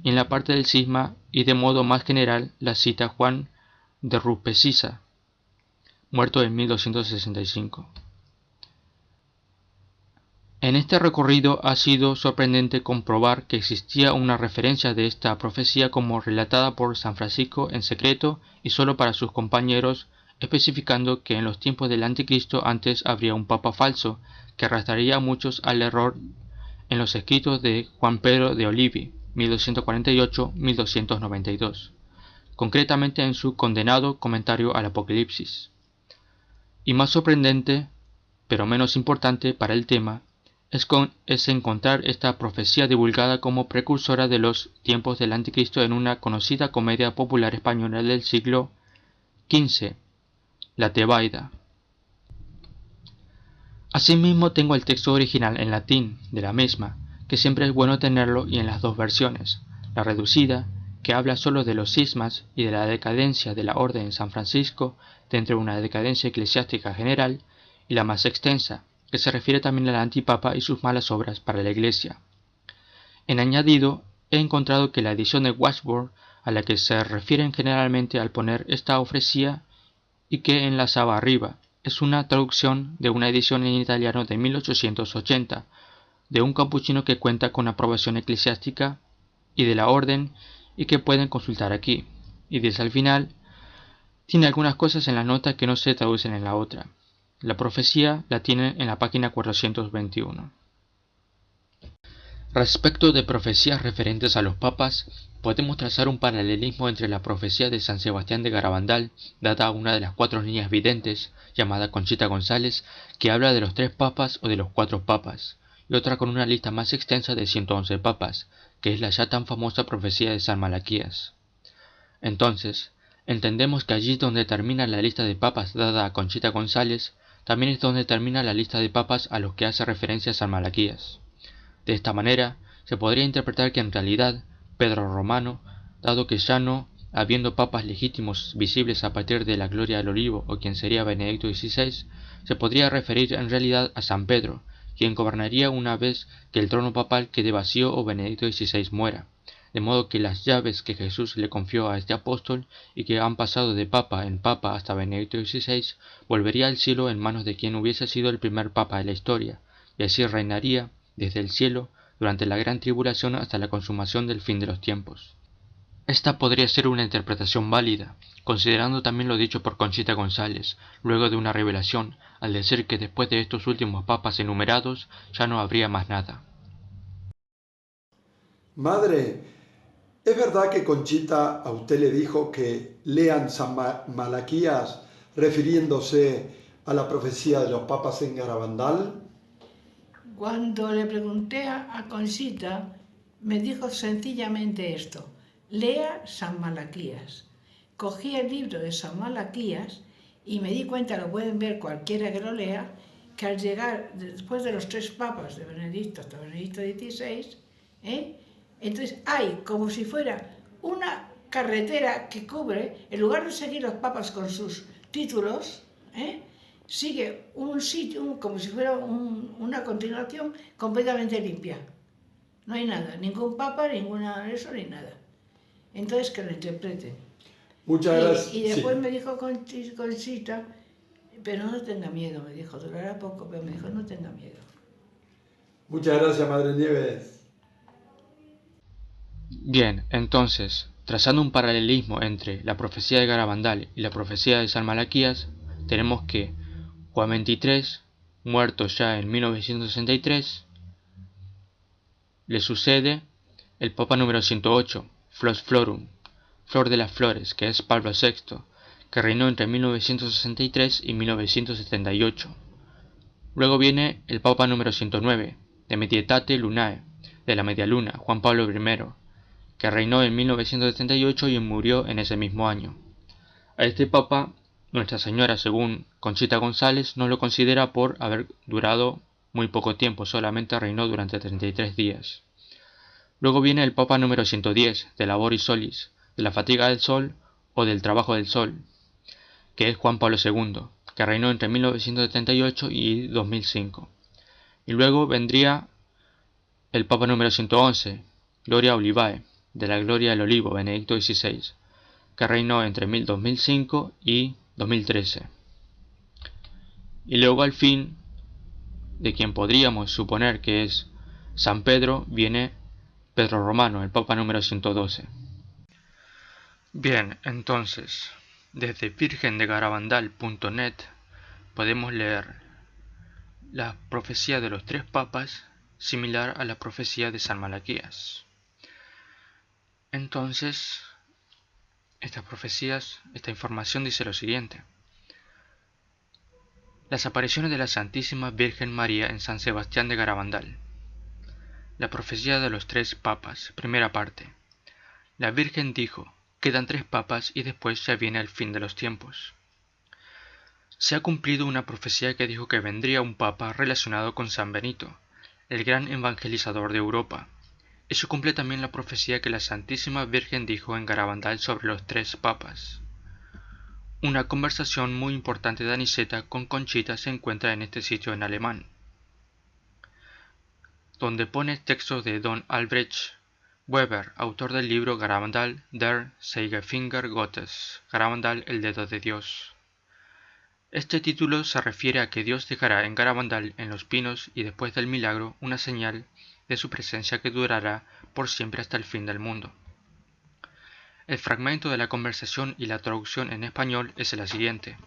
y en la parte del cisma y de modo más general la cita Juan de Rupecisa, muerto en 1265. En este recorrido ha sido sorprendente comprobar que existía una referencia de esta profecía como relatada por San Francisco en secreto y solo para sus compañeros, especificando que en los tiempos del Anticristo antes habría un papa falso que arrastraría a muchos al error en los escritos de Juan Pedro de Olivi, 1248-1292, concretamente en su condenado comentario al Apocalipsis. Y más sorprendente, pero menos importante para el tema, es encontrar esta profecía divulgada como precursora de los tiempos del Anticristo en una conocida comedia popular española del siglo XV, La Tebaida. Asimismo tengo el texto original en latín de la misma, que siempre es bueno tenerlo, y en las dos versiones, la reducida, que habla solo de los cismas y de la decadencia de la orden en San Francisco dentro de una decadencia eclesiástica general, y la más extensa, que se refiere también al antipapa y sus malas obras para la Iglesia. En añadido, he encontrado que la edición de Washburn, a la que se refieren generalmente al poner esta ofrecía y que enlazaba arriba, es una traducción de una edición en italiano de 1880, de un capuchino que cuenta con aprobación eclesiástica y de la orden y que pueden consultar aquí. Y desde el final, tiene algunas cosas en la nota que no se traducen en la otra. La profecía la tiene en la página 421. Respecto de profecías referentes a los papas, podemos trazar un paralelismo entre la profecía de San Sebastián de Garabandal, dada a una de las 4 niñas videntes, llamada Conchita González, que habla de los 3 papas o de los 4 papas, y otra con una lista más extensa de 111 papas, que es la ya tan famosa profecía de San Malaquías. Entonces, entendemos que allí donde termina la lista de papas dada a Conchita González, también es donde termina la lista de papas a los que hace referencia San Malaquías. De esta manera, se podría interpretar que en realidad Pedro Romano, dado que ya no habiendo papas legítimos visibles a partir de la Gloria del Olivo o quien sería Benedicto XVI, se podría referir en realidad a San Pedro, quien gobernaría una vez que el trono papal quede vacío o Benedicto XVI muera, de modo que las llaves que Jesús le confió a este apóstol y que han pasado de papa en papa hasta Benedicto XVI, volvería al cielo en manos de quien hubiese sido el primer papa de la historia, y así reinaría desde el cielo durante la gran tribulación hasta la consumación del fin de los tiempos. Esta podría ser una interpretación válida, considerando también lo dicho por Conchita González, luego de una revelación, al decir que después de estos últimos papas enumerados ya no habría más nada.
Madre, ¿es verdad que Conchita a usted le dijo que lean San Malaquías refiriéndose a la profecía de los papas en Garabandal?
Cuando le pregunté a Conchita, me dijo sencillamente esto: lea San Malaquías. Cogí el libro de San Malaquías y me di cuenta, lo pueden ver cualquiera que lo lea, que al llegar después de los 3 papas de Benedicto hasta Benedicto XVI, entonces hay como si fuera una carretera que cubre, en lugar de seguir los papas con sus títulos, sigue un sitio como si fuera una continuación completamente limpia. No hay nada, ningún papa, ninguna de eso, ni nada. Entonces que lo interpreten.
Muchas gracias.
Y después me dijo Conchita, pero no tenga miedo, me dijo, durará poco, pero me dijo, no tenga miedo.
Muchas gracias, Madre Nieves.
Bien, entonces, trazando un paralelismo entre la profecía de Garabandal y la profecía de San Malaquías, tenemos que Juan 23 muerto ya en 1963, le sucede el Papa número 108, Flos Florum, Flor de las Flores, que es Pablo VI, que reinó entre 1963 y 1978. Luego viene el Papa número 109, de Medietate Lunae, de la Media Luna, Juan Pablo I, que reinó en 1978 y murió en ese mismo año. A este Papa, Nuestra Señora, según Conchita González, no lo considera por haber durado muy poco tiempo, solamente reinó durante 33 días. Luego viene el Papa número 110, de Laboris Solis, de la fatiga del sol o del trabajo del sol, que es Juan Pablo II, que reinó entre 1978 y 2005. Y luego vendría el Papa número 111, Gloria Olivae, de la Gloria del Olivo, Benedicto XVI, que reinó entre 2005 y 2013. Y luego al fin, de quien podríamos suponer que es San Pedro, viene Pedro Romano, el Papa número 112. Bien, entonces, desde virgendegarabandal.net podemos leer la profecía de los tres papas, similar a la profecía de San Malaquías. Entonces, estas profecías, esta información dice lo siguiente: las apariciones de la Santísima Virgen María en San Sebastián de Garabandal. La profecía de los tres papas, primera parte. La Virgen dijo: quedan tres papas y después ya viene el fin de los tiempos. Se ha cumplido una profecía que dijo que vendría un papa relacionado con San Benito, el gran evangelizador de Europa. Y se cumple también la profecía que la Santísima Virgen dijo en Garabandal sobre los tres papas. Una conversación muy importante de Aniceta con Conchita se encuentra en este sitio en alemán, donde pone textos de Don Albrecht Weber, autor del libro Garabandal der Zeigefinger Gottes, Garabandal, el dedo de Dios. Este título se refiere a que Dios dejará en Garabandal, en los pinos y después del milagro, una señal de su presencia que durará por siempre hasta el fin del mundo. El fragmento de la conversación y la traducción en español es la siguiente.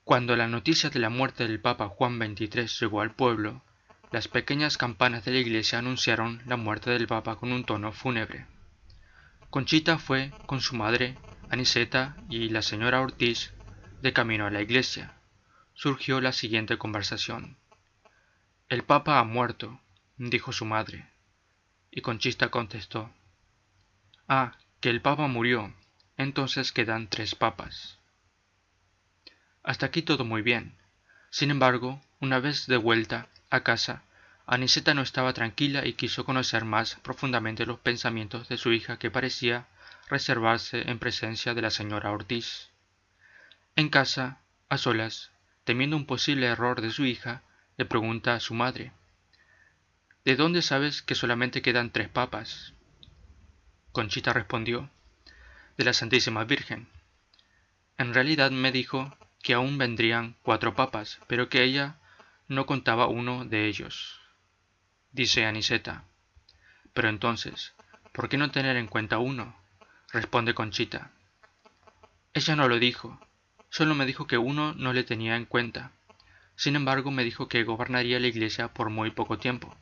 Cuando la noticia de la muerte del Papa Juan XXIII llegó al pueblo, las pequeñas campanas de la iglesia anunciaron la muerte del Papa con un tono fúnebre. Conchita fue con su madre, Aniceta, y la señora Ortiz de camino a la iglesia. Surgió la siguiente conversación. «El Papa ha muerto», dijo su madre, y Conchita contestó: «Ah, que el Papa murió, entonces quedan tres papas». Hasta aquí todo muy bien. Sin embargo, una vez de vuelta a casa, Aniceta no estaba tranquila y quiso conocer más profundamente los pensamientos de su hija, que parecía reservarse en presencia de la señora Ortiz. En casa, a solas, temiendo un posible error de su hija, le pregunta a su madre: «¿De dónde sabes que solamente quedan tres papas?». Conchita respondió: «De la Santísima Virgen. En realidad me dijo que aún vendrían 4 papas, pero que ella no contaba uno de ellos». Dice Aniceta: «Pero entonces, ¿por qué no tener en cuenta uno?». Responde Conchita: «Ella no lo dijo, solo me dijo que uno no le tenía en cuenta. Sin embargo, me dijo que gobernaría la iglesia por muy poco tiempo».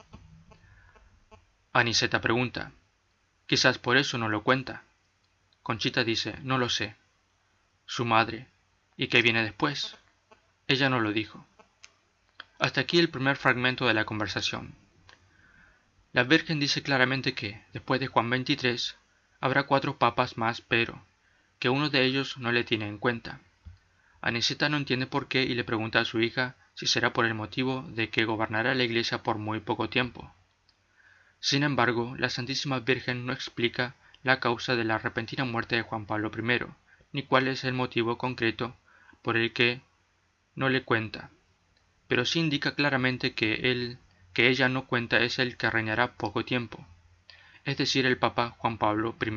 Aniceta pregunta: «Quizás por eso no lo cuenta». Conchita dice: «No lo sé». Su madre: «¿Y qué viene después?». Ella no lo dijo. Hasta aquí el primer fragmento de la conversación. La Virgen dice claramente que, después de Juan XXIII, habrá 4 papas más, pero que uno de ellos no le tiene en cuenta. Aniceta no entiende por qué y le pregunta a su hija si será por el motivo de que gobernará la iglesia por muy poco tiempo. Sin embargo, la Santísima Virgen no explica la causa de la repentina muerte de Juan Pablo I, ni cuál es el motivo concreto por el que no le cuenta, pero sí indica claramente que ella no cuenta es el que reinará poco tiempo, es decir, el Papa Juan Pablo I.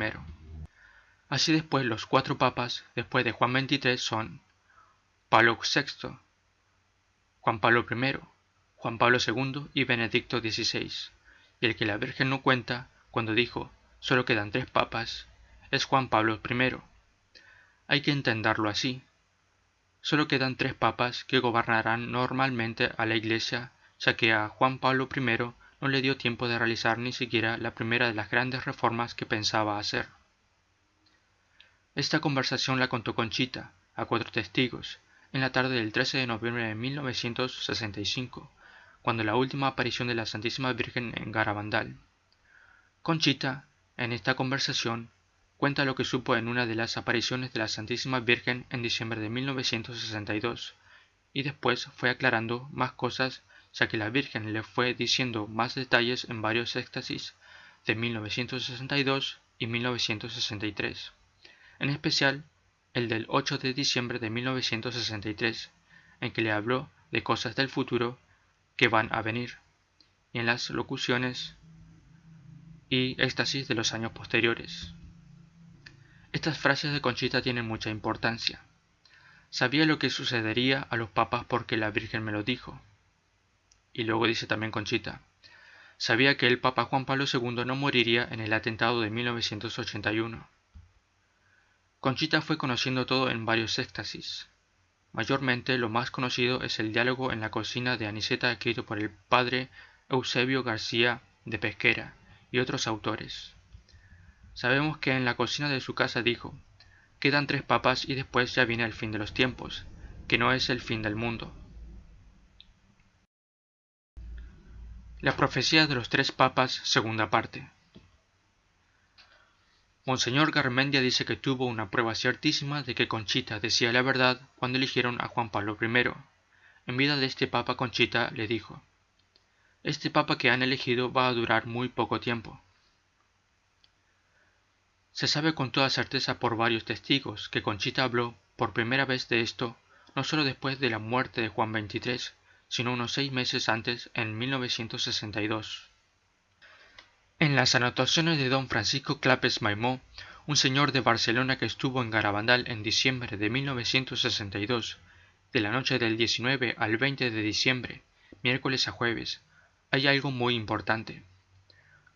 Así después los 4 papas después de Juan XXIII son Pablo VI, Juan Pablo I, Juan Pablo II y Benedicto XVI, y el que la Virgen no cuenta cuando dijo solo quedan 3 papas es Juan Pablo I. Hay que entenderlo así. Solo quedan 3 papas que gobernarán normalmente a la Iglesia, ya que a Juan Pablo I no le dio tiempo de realizar ni siquiera la primera de las grandes reformas que pensaba hacer. Esta conversación la contó Conchita, a 4 testigos, en la tarde del 13 de noviembre de 1965, cuando la última aparición de la Santísima Virgen en Garabandal. Conchita, en esta conversación, cuenta lo que supo en una de las apariciones de la Santísima Virgen en diciembre de 1962, y después fue aclarando más cosas, ya que la Virgen le fue diciendo más detalles en varios éxtasis de 1962 y 1963, en especial el del 8 de diciembre de 1963, en que le habló de cosas del futuro que van a venir, y en las locuciones y éxtasis de los años posteriores. Estas frases de Conchita tienen mucha importancia. Sabía lo que sucedería a los papas porque la Virgen me lo dijo. Y luego dice también Conchita, sabía que el Papa Juan Pablo II no moriría en el atentado de 1981. Conchita fue conociendo todo en varios éxtasis. Mayormente lo más conocido es el diálogo en la cocina de Aniceta escrito por el padre Eusebio García de Pesquera y otros autores. Sabemos que en la cocina de su casa dijo, quedan 3 papas y después ya viene el fin de los tiempos, que no es el fin del mundo. La profecía de los 3 papas, segunda parte. Monseñor Garmendia dice que tuvo una prueba ciertísima de que Conchita decía la verdad cuando eligieron a Juan Pablo I. En vida de este papa, Conchita le dijo, este papa que han elegido va a durar muy poco tiempo. Se sabe con toda certeza por varios testigos que Conchita habló por primera vez de esto no solo después de la muerte de Juan XXIII, sino unos 6 meses antes, en 1962. En las anotaciones de don Francisco Clapes Maimó, un señor de Barcelona que estuvo en Garabandal en diciembre de 1962, de la noche del 19 al 20 de diciembre, miércoles a jueves, hay algo muy importante.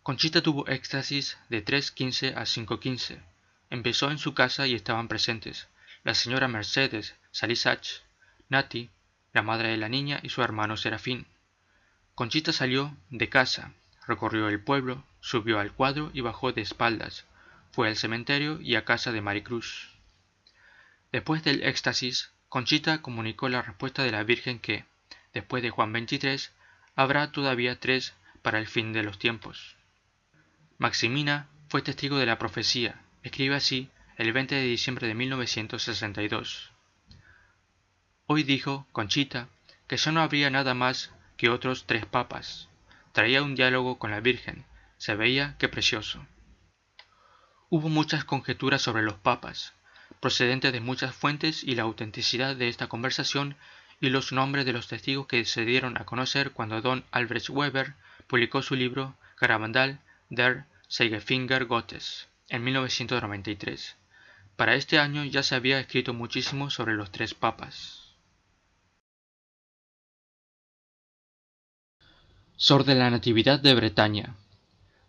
Conchita tuvo éxtasis de 3:15 a 5:15. Empezó en su casa y estaban presentes la señora Mercedes Salisach, Nati, la madre de la niña y su hermano Serafín. Conchita salió de casa, recorrió el pueblo, subió al cuadro y bajó de espaldas, fue al cementerio y a casa de Maricruz. Después del éxtasis, Conchita comunicó la respuesta de la Virgen que, después de Juan XXIII, habrá todavía 3 para el fin de los tiempos. Maximina fue testigo de la profecía, escribe así el 20 de diciembre de 1962. Hoy dijo Conchita que ya no habría nada más que otros 3 papas. Traía un diálogo con la Virgen, se veía que precioso. Hubo muchas conjeturas sobre los papas, procedentes de muchas fuentes y la autenticidad de esta conversación y los nombres de los testigos que se dieron a conocer cuando don Albrecht Weber publicó su libro Garabandal der Zeigefinger Gottes en 1993. Para este año ya se había escrito muchísimo sobre los 3 papas. Sor de la Natividad de Bretaña.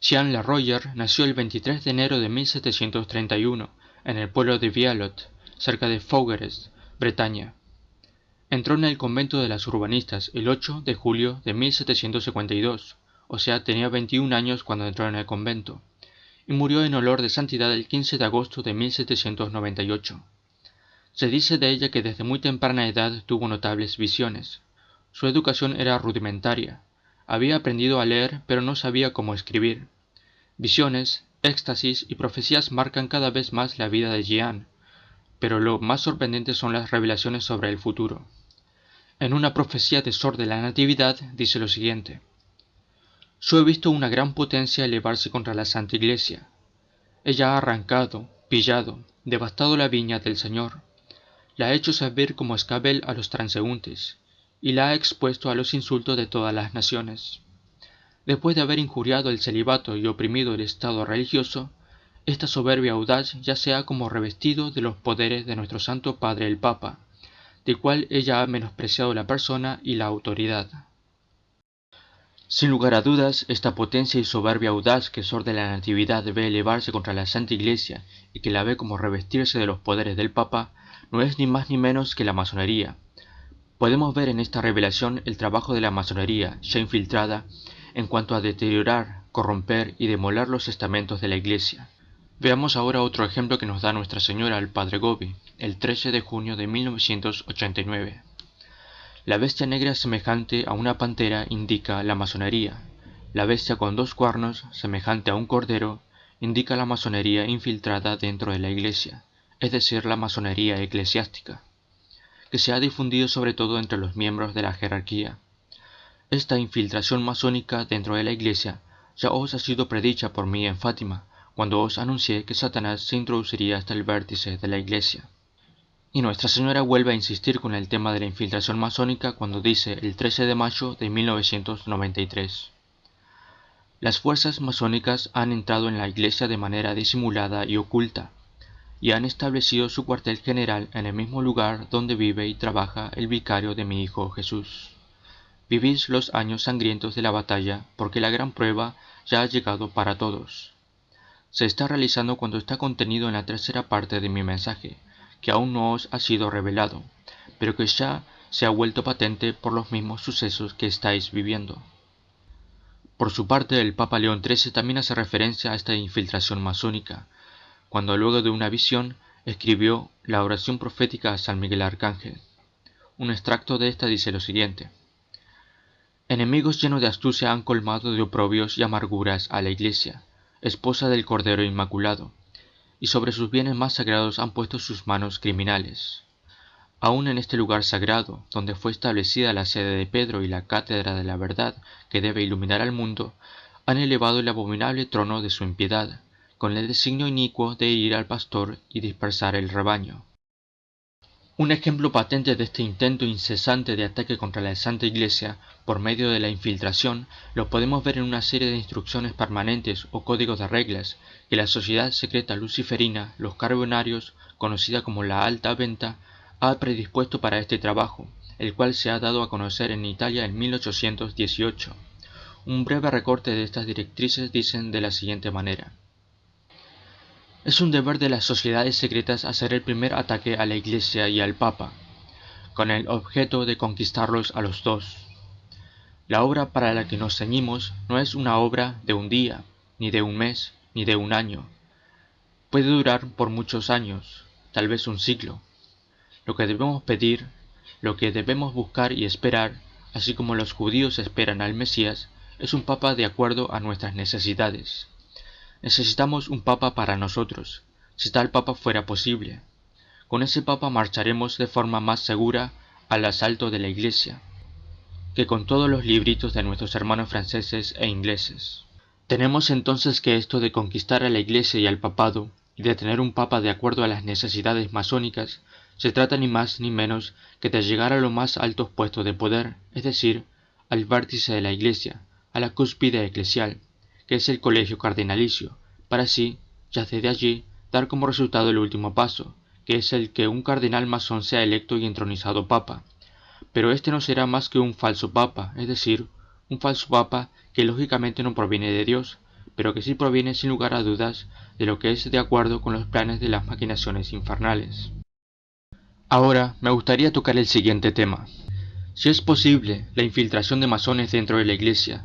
Jean Le Royer nació el 23 de enero de 1731 en el pueblo de Vialot, cerca de Fougeres, Bretaña. Entró en el convento de las urbanistas el 8 de julio de 1752, o sea, tenía 21 años cuando entró en el convento, y murió en olor de santidad el 15 de agosto de 1798. Se dice de ella que desde muy temprana edad tuvo notables visiones. Su educación era rudimentaria. Había aprendido a leer, pero no sabía cómo escribir. Visiones, éxtasis y profecías marcan cada vez más la vida de Jean, pero lo más sorprendente son las revelaciones sobre el futuro. En una profecía de Sor de la Natividad dice lo siguiente: yo he visto una gran potencia elevarse contra la Santa Iglesia. Ella ha arrancado, pillado, devastado la viña del Señor, la ha hecho servir como escabel a los transeúntes, y la ha expuesto a los insultos de todas las naciones. Después de haber injuriado el celibato y oprimido el estado religioso, esta soberbia audaz ya se ha como revestido de los poderes de nuestro Santo Padre el Papa, del cual ella ha menospreciado la persona y la autoridad. Sin lugar a dudas, esta potencia y soberbia audaz que Sor de la Natividad ve elevarse contra la Santa Iglesia y que la ve como revestirse de los poderes del Papa, no es ni más ni menos que la masonería. Podemos ver en esta revelación el trabajo de la masonería, ya infiltrada, en cuanto a deteriorar, corromper y demoler los estamentos de la Iglesia. Veamos ahora otro ejemplo que nos da Nuestra Señora al Padre Gobi, el 13 de junio de 1989. La bestia negra semejante a una pantera indica la masonería. La bestia con 2 cuernos, semejante a un cordero, indica la masonería infiltrada dentro de la Iglesia, es decir, la masonería eclesiástica, que se ha difundido sobre todo entre los miembros de la jerarquía. Esta infiltración masónica dentro de la Iglesia ya os ha sido predicha por mí en Fátima, cuando os anuncié que Satanás se introduciría hasta el vértice de la Iglesia. Y Nuestra Señora vuelve a insistir con el tema de la infiltración masónica cuando dice el 13 de mayo de 1993. Las fuerzas masónicas han entrado en la Iglesia de manera disimulada y oculta, y han establecido su cuartel general en el mismo lugar donde vive y trabaja el vicario de mi Hijo Jesús. Vivís los años sangrientos de la batalla, porque la gran prueba ya ha llegado para todos. Se está realizando cuando está contenido en la tercera parte de mi mensaje, que aún no os ha sido revelado, pero que ya se ha vuelto patente por los mismos sucesos que estáis viviendo. Por su parte, el Papa León XIII también hace referencia a esta infiltración masónica, cuando luego de una visión escribió la oración profética a San Miguel Arcángel. Un extracto de esta dice lo siguiente: enemigos llenos de astucia han colmado de oprobios y amarguras a la Iglesia, esposa del Cordero Inmaculado, y sobre sus bienes más sagrados han puesto sus manos criminales. Aún en este lugar sagrado, donde fue establecida la sede de Pedro y la cátedra de la verdad que debe iluminar al mundo, han elevado el abominable trono de su impiedad, con el designio inicuo de herir al pastor y dispersar el rebaño. Un ejemplo patente de este intento incesante de ataque contra la Santa Iglesia por medio de la infiltración lo podemos ver en una serie de instrucciones permanentes o códigos de reglas que la sociedad secreta luciferina, los carbonarios, conocida como la Alta Venta, ha predispuesto para este trabajo, el cual se ha dado a conocer en Italia en 1818. Un breve recorte de estas directrices dicen de la siguiente manera: es un deber de las sociedades secretas hacer el primer ataque a la Iglesia y al Papa, con el objeto de conquistarlos a los dos. La obra para la que nos ceñimos no es una obra de un día, ni de un mes, ni de un año. Puede durar por muchos años, tal vez un siglo. Lo que debemos pedir, lo que debemos buscar y esperar, así como los judíos esperan al Mesías, es un Papa de acuerdo a nuestras necesidades. Necesitamos un Papa para nosotros, si tal Papa fuera posible. Con ese Papa marcharemos de forma más segura al asalto de la Iglesia, que con todos los libritos de nuestros hermanos franceses e ingleses. Tenemos entonces que esto de conquistar a la Iglesia y al Papado, y de tener un Papa de acuerdo a las necesidades masónicas, se trata ni más ni menos que de llegar a los más altos puestos de poder, es decir, al vértice de la Iglesia, a la cúspide eclesial, que es el colegio cardinalicio, para así, ya desde allí, dar como resultado el último paso, que es el que un cardenal masón sea electo y entronizado papa. Pero este no será más que un falso papa, es decir, un falso papa que lógicamente no proviene de Dios, pero que sí proviene sin lugar a dudas de lo que es de acuerdo con los planes de las maquinaciones infernales. Ahora me gustaría tocar el siguiente tema. Si es posible la infiltración de masones dentro de la Iglesia,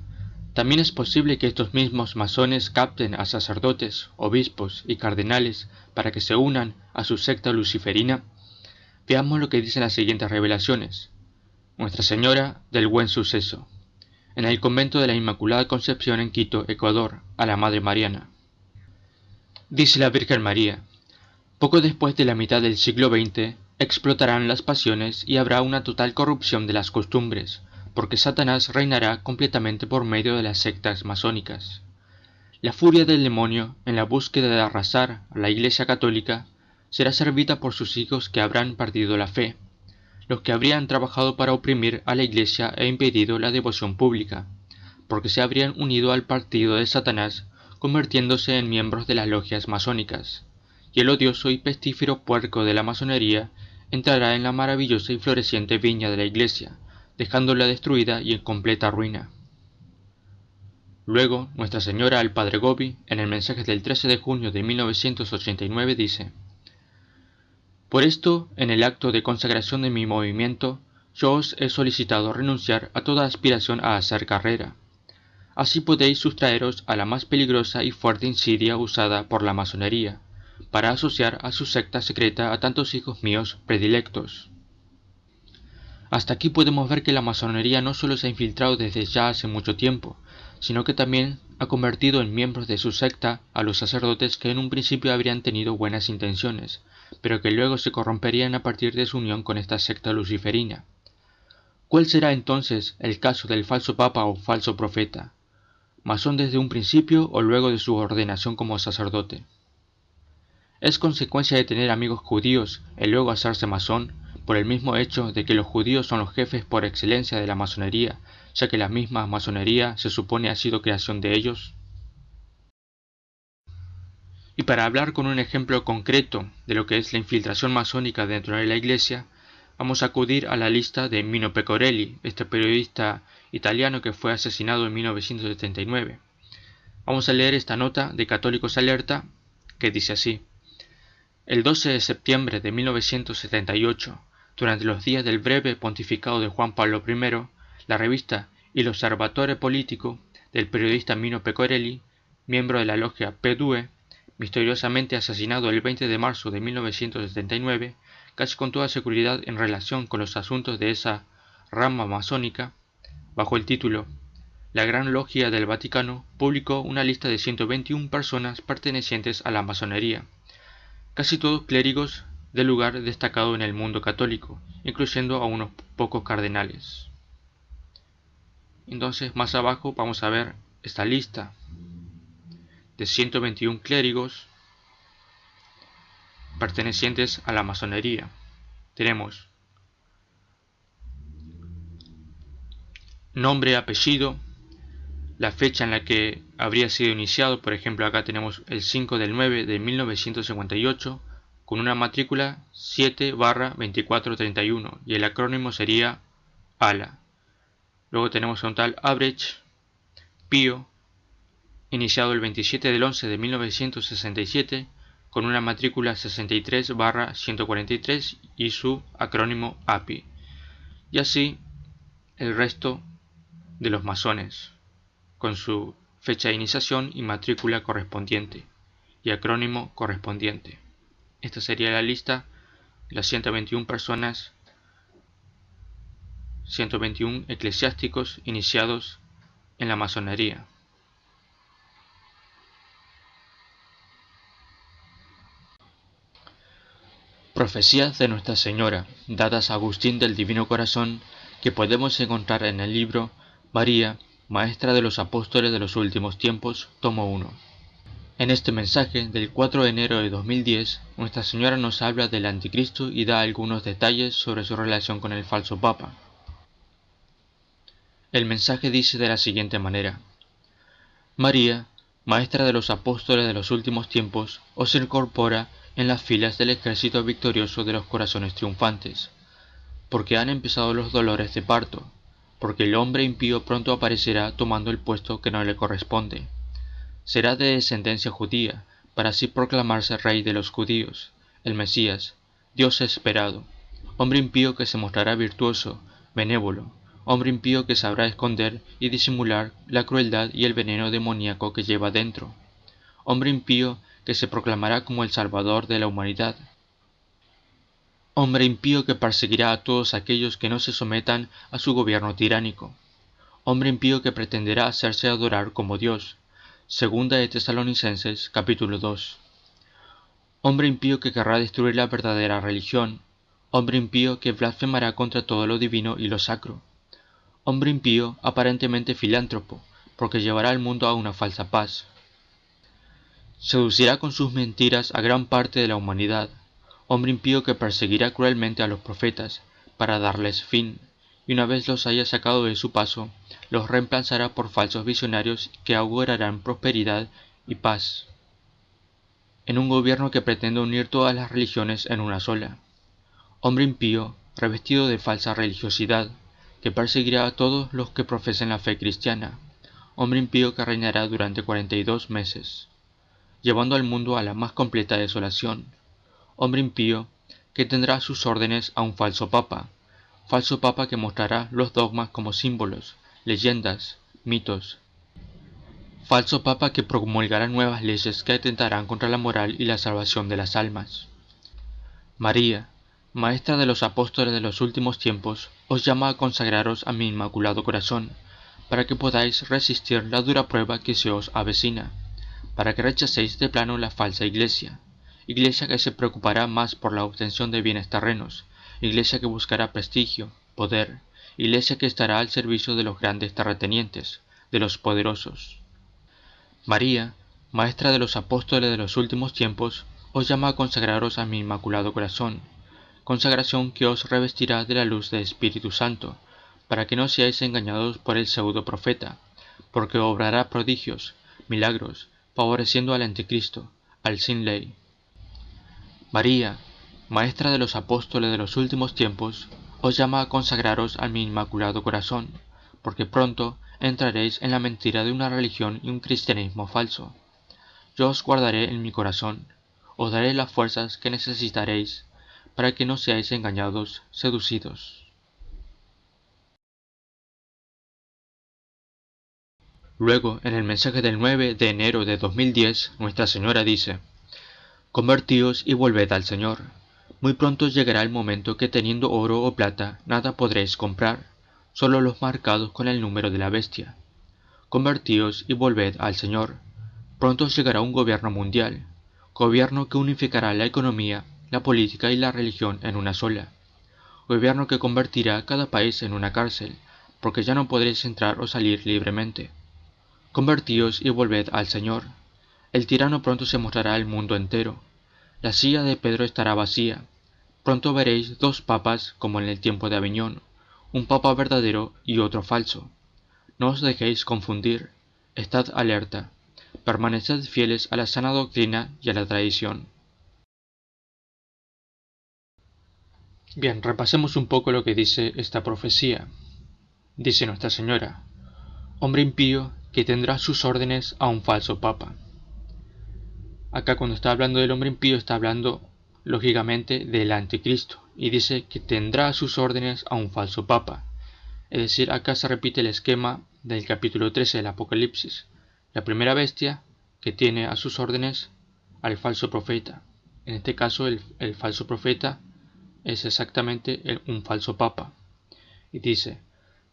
también es posible que estos mismos masones capten a sacerdotes, obispos y cardenales para que se unan a su secta luciferina. Veamos lo que dicen las siguientes revelaciones. Nuestra Señora del Buen Suceso, en el convento de la Inmaculada Concepción en Quito, Ecuador, a la Madre Mariana. Dice la Virgen María: poco después de la mitad del siglo XX, explotarán las pasiones y habrá una total corrupción de las costumbres, porque Satanás reinará completamente por medio de las sectas masónicas. La furia del demonio, en la búsqueda de arrasar a la Iglesia Católica, será servida por sus hijos que habrán perdido la fe, los que habrían trabajado para oprimir a la Iglesia e impedido la devoción pública, porque se habrían unido al partido de Satanás, convirtiéndose en miembros de las logias masónicas, y el odioso y pestífero puerco de la masonería entrará en la maravillosa y floreciente viña de la Iglesia, dejándola destruida y en completa ruina. Luego, Nuestra Señora al Padre Gobi, en el mensaje del 13 de junio de 1989, dice: Por esto, en el acto de consagración de mi movimiento, yo os he solicitado renunciar a toda aspiración a hacer carrera. Así podéis sustraeros a la más peligrosa y fuerte insidia usada por la masonería, para asociar a su secta secreta a tantos hijos míos predilectos. Hasta aquí podemos ver que la masonería no solo se ha infiltrado desde ya hace mucho tiempo, sino que también ha convertido en miembros de su secta a los sacerdotes que en un principio habrían tenido buenas intenciones, pero que luego se corromperían a partir de su unión con esta secta luciferina. ¿Cuál será entonces el caso del falso papa o falso profeta? ¿Masón desde un principio o luego de su ordenación como sacerdote? ¿Es consecuencia de tener amigos judíos el luego hacerse masón, por el mismo hecho de que los judíos son los jefes por excelencia de la masonería, ya que la misma masonería se supone ha sido creación de ellos? Y para hablar con un ejemplo concreto de lo que es la infiltración masónica dentro de la Iglesia, vamos a acudir a la lista de Mino Pecorelli, este periodista italiano que fue asesinado en 1979. Vamos a leer esta nota de Católicos Alerta que dice así: el 12 de septiembre de 1978, durante los días del breve pontificado de Juan Pablo I, la revista Il Osservatore Politico del periodista Mino Pecorelli, miembro de la logia P2, misteriosamente asesinado el 20 de marzo de 1979, casi con toda seguridad en relación con los asuntos de esa rama masónica, bajo el título La Gran Logia del Vaticano, publicó una lista de 121 personas pertenecientes a la masonería, casi todos clérigos de lugar destacado en el mundo católico, incluyendo a unos pocos cardenales. Entonces, más abajo vamos a ver esta lista de 121 clérigos pertenecientes a la masonería. Tenemos nombre, apellido, la fecha en la que habría sido iniciado. Por ejemplo, acá tenemos el 5 del 9 de 1958 con una matrícula 7/2431 y el acrónimo sería ALA. Luego tenemos a un tal Abrech Pío, iniciado el 27 del 11 de 1967 con una matrícula 63/143 y su acrónimo API. Y así el resto de los masones, con su fecha de iniciación y matrícula correspondiente y acrónimo correspondiente. Esta sería la lista de las 121 personas, 121 eclesiásticos iniciados en la masonería. Profecías de Nuestra Señora, dadas a Agustín del Divino Corazón, que podemos encontrar en el libro María, Maestra de los Apóstoles de los Últimos Tiempos, tomo 1. En este mensaje del 4 de enero de 2010, Nuestra Señora nos habla del Anticristo y da algunos detalles sobre su relación con el falso Papa. El mensaje dice de la siguiente manera: María, Maestra de los Apóstoles de los Últimos Tiempos, os incorpora en las filas del ejército victorioso de los corazones triunfantes, porque han empezado los dolores de parto, porque el hombre impío pronto aparecerá tomando el puesto que no le corresponde. Será de descendencia judía, para así proclamarse rey de los judíos, el Mesías, Dios esperado, hombre impío que se mostrará virtuoso, benévolo, hombre impío que sabrá esconder y disimular la crueldad y el veneno demoníaco que lleva dentro, hombre impío que se proclamará como el Salvador de la humanidad, hombre impío que perseguirá a todos aquellos que no se sometan a su gobierno tiránico, hombre impío que pretenderá hacerse adorar como Dios. Segunda de Tesalonicenses, capítulo 2. Hombre impío que querrá destruir la verdadera religión, hombre impío que blasfemará contra todo lo divino y lo sacro, hombre impío aparentemente filántropo, porque llevará al mundo a una falsa paz. Seducirá con sus mentiras a gran parte de la humanidad, hombre impío que perseguirá cruelmente a los profetas, para darles fin, y una vez los haya sacado de su paso, los reemplazará por falsos visionarios que augurarán prosperidad y paz, en un gobierno que pretende unir todas las religiones en una sola. Hombre impío, revestido de falsa religiosidad, que perseguirá a todos los que profesen la fe cristiana, hombre impío que reinará durante 42 meses, llevando al mundo a la más completa desolación, hombre impío que tendrá a sus órdenes a un falso papa que mostrará los dogmas como símbolos, leyendas, mitos. Falso papa que promulgará nuevas leyes que atentarán contra la moral y la salvación de las almas. María, Maestra de los apóstoles de los últimos tiempos, os llama a consagraros a mi inmaculado corazón, para que podáis resistir la dura prueba que se os avecina, para que rechacéis de plano la falsa iglesia que se preocupará más por la obtención de bienes terrenos, iglesia que buscará prestigio, poder, iglesia que estará al servicio de los grandes terratenientes, de los poderosos. María, Maestra de los apóstoles de los últimos tiempos, os llama a consagraros a mi inmaculado corazón, consagración que os revestirá de la luz del Espíritu Santo, para que no seáis engañados por el pseudo profeta, porque obrará prodigios, milagros, favoreciendo al anticristo, al sin ley. María, Maestra de los apóstoles de los últimos tiempos, os llama a consagraros a mi inmaculado corazón, porque pronto entraréis en la mentira de una religión y un cristianismo falso. Yo os guardaré en mi corazón, os daré las fuerzas que necesitaréis, para que no seáis engañados, seducidos. Luego, en el mensaje del 9 de enero de 2010, Nuestra Señora dice: Convertíos y volved al Señor. Muy pronto llegará el momento que teniendo oro o plata nada podréis comprar, solo los marcados con el número de la bestia. Convertíos y volved al Señor. Pronto llegará un gobierno mundial, gobierno que unificará la economía, la política y la religión en una sola. Gobierno que convertirá cada país en una cárcel, porque ya no podréis entrar o salir libremente. Convertíos y volved al Señor. El tirano pronto se mostrará al mundo entero. La silla de Pedro estará vacía. Pronto veréis dos papas como en el tiempo de Aviñón, un papa verdadero y otro falso. No os dejéis confundir. Estad alerta. Permaneced fieles a la sana doctrina y a la tradición. Bien, repasemos un poco lo que dice esta profecía. Dice Nuestra Señora: hombre impío que tendrá sus órdenes a un falso papa. Acá cuando está hablando del hombre impío está hablando lógicamente del anticristo, y dice que tendrá a sus órdenes a un falso papa. Es decir, acá se repite el esquema del capítulo 13 del Apocalipsis. La primera bestia que tiene a sus órdenes al falso profeta. En este caso el falso profeta es exactamente un falso papa. Y dice: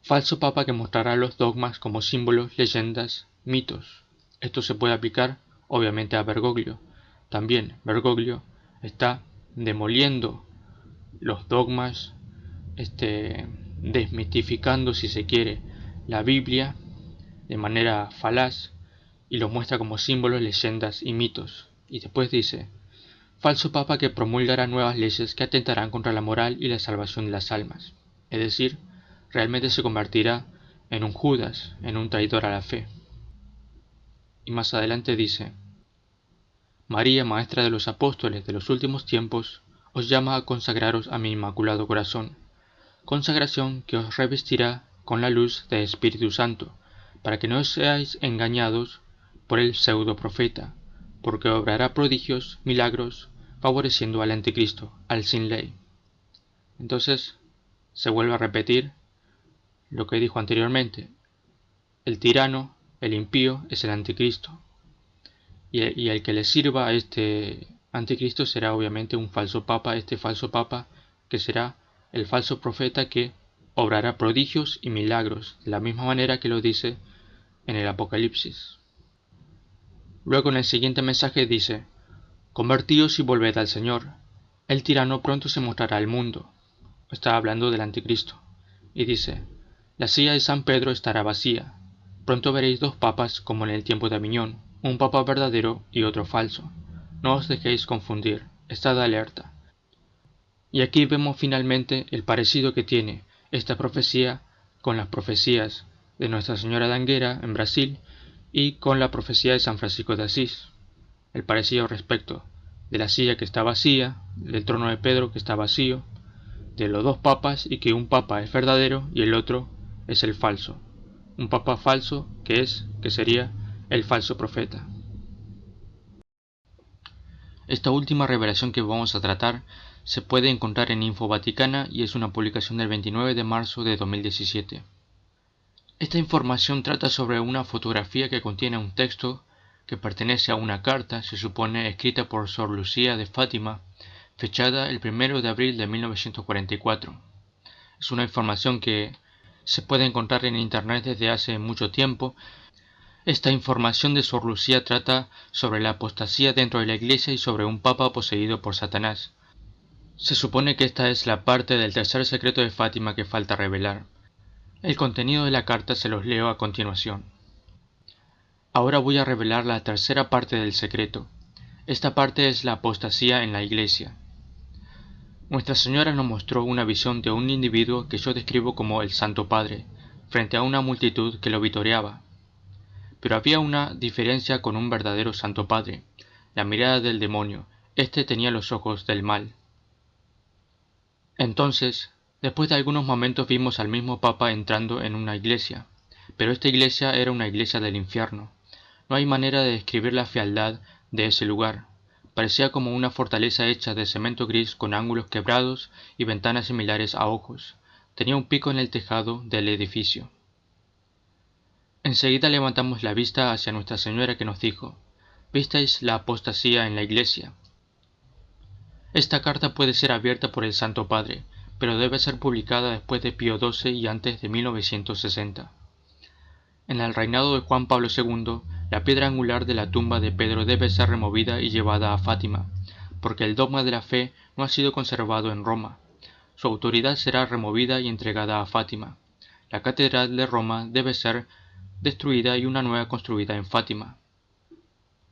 falso papa que mostrará los dogmas como símbolos, leyendas, mitos. Esto se puede aplicar obviamente a Bergoglio. También Bergoglio está demoliendo los dogmas, desmitificando, si se quiere, la Biblia de manera falaz y lo muestra como símbolos, leyendas y mitos. Y después dice: falso papa que promulgará nuevas leyes que atentarán contra la moral y la salvación de las almas. Es decir, realmente se convertirá en un Judas, en un traidor a la fe. Y más adelante dice: María, Maestra de los apóstoles de los últimos tiempos, os llama a consagraros a mi inmaculado corazón, consagración que os revestirá con la luz del Espíritu Santo, para que no seáis engañados por el pseudo profeta, porque obrará prodigios, milagros, favoreciendo al anticristo, al sin ley. Entonces se vuelve a repetir lo que dijo anteriormente: el tirano, el impío, es el anticristo, y el que le sirva a este anticristo será obviamente un falso papa, este falso papa que será el falso profeta que obrará prodigios y milagros, de la misma manera que lo dice en el Apocalipsis. Luego en el siguiente mensaje dice: convertíos y volved al Señor. El tirano pronto se mostrará al mundo. Está hablando del anticristo. Y dice: la silla de San Pedro estará vacía. Pronto veréis dos papas como en el tiempo de Aviñón, un papa verdadero y otro falso. No os dejéis confundir, estad alerta. Y aquí vemos finalmente el parecido que tiene esta profecía con las profecías de Nuestra Señora de Anguera en Brasil y con la profecía de San Francisco de Asís. El parecido respecto de la silla que está vacía, del trono de Pedro que está vacío, de los dos papas y que un papa es verdadero y el otro es el falso. Un papa falso que sería el falso profeta. Esta última revelación que vamos a tratar se puede encontrar en Info Vaticana y es una publicación del 29 de marzo de 2017. Esta información trata sobre una fotografía que contiene un texto que pertenece a una carta, se supone escrita por Sor Lucía de Fátima, fechada el 1 de abril de 1944. Es una información que se puede encontrar en internet desde hace mucho tiempo. Esta información de Sor Lucía trata sobre la apostasía dentro de la Iglesia y sobre un papa poseído por Satanás. Se supone que esta es la parte del tercer secreto de Fátima que falta revelar. El contenido de la carta se los leo a continuación. Ahora voy a revelar la tercera parte del secreto. Esta parte es la apostasía en la Iglesia. Nuestra Señora nos mostró una visión de un individuo que yo describo como el Santo Padre, frente a una multitud que lo vitoreaba. Pero había una diferencia con un verdadero Santo Padre, la mirada del demonio. Este tenía los ojos del mal. Entonces, después de algunos momentos vimos al mismo Papa entrando en una iglesia, pero esta iglesia era una iglesia del infierno. No hay manera de describir la fealdad de ese lugar. Parecía como una fortaleza hecha de cemento gris con ángulos quebrados y ventanas similares a ojos. Tenía un pico en el tejado del edificio. Enseguida levantamos la vista hacia Nuestra Señora que nos dijo: «¿Visteis la apostasía en la iglesia? Esta carta puede ser abierta por el Santo Padre, pero debe ser publicada después de Pío XII y antes de 1960. En el reinado de Juan Pablo II, la piedra angular de la tumba de Pedro debe ser removida y llevada a Fátima, porque el dogma de la fe no ha sido conservado en Roma. Su autoridad será removida y entregada a Fátima. La catedral de Roma debe ser destruida y una nueva construida en Fátima.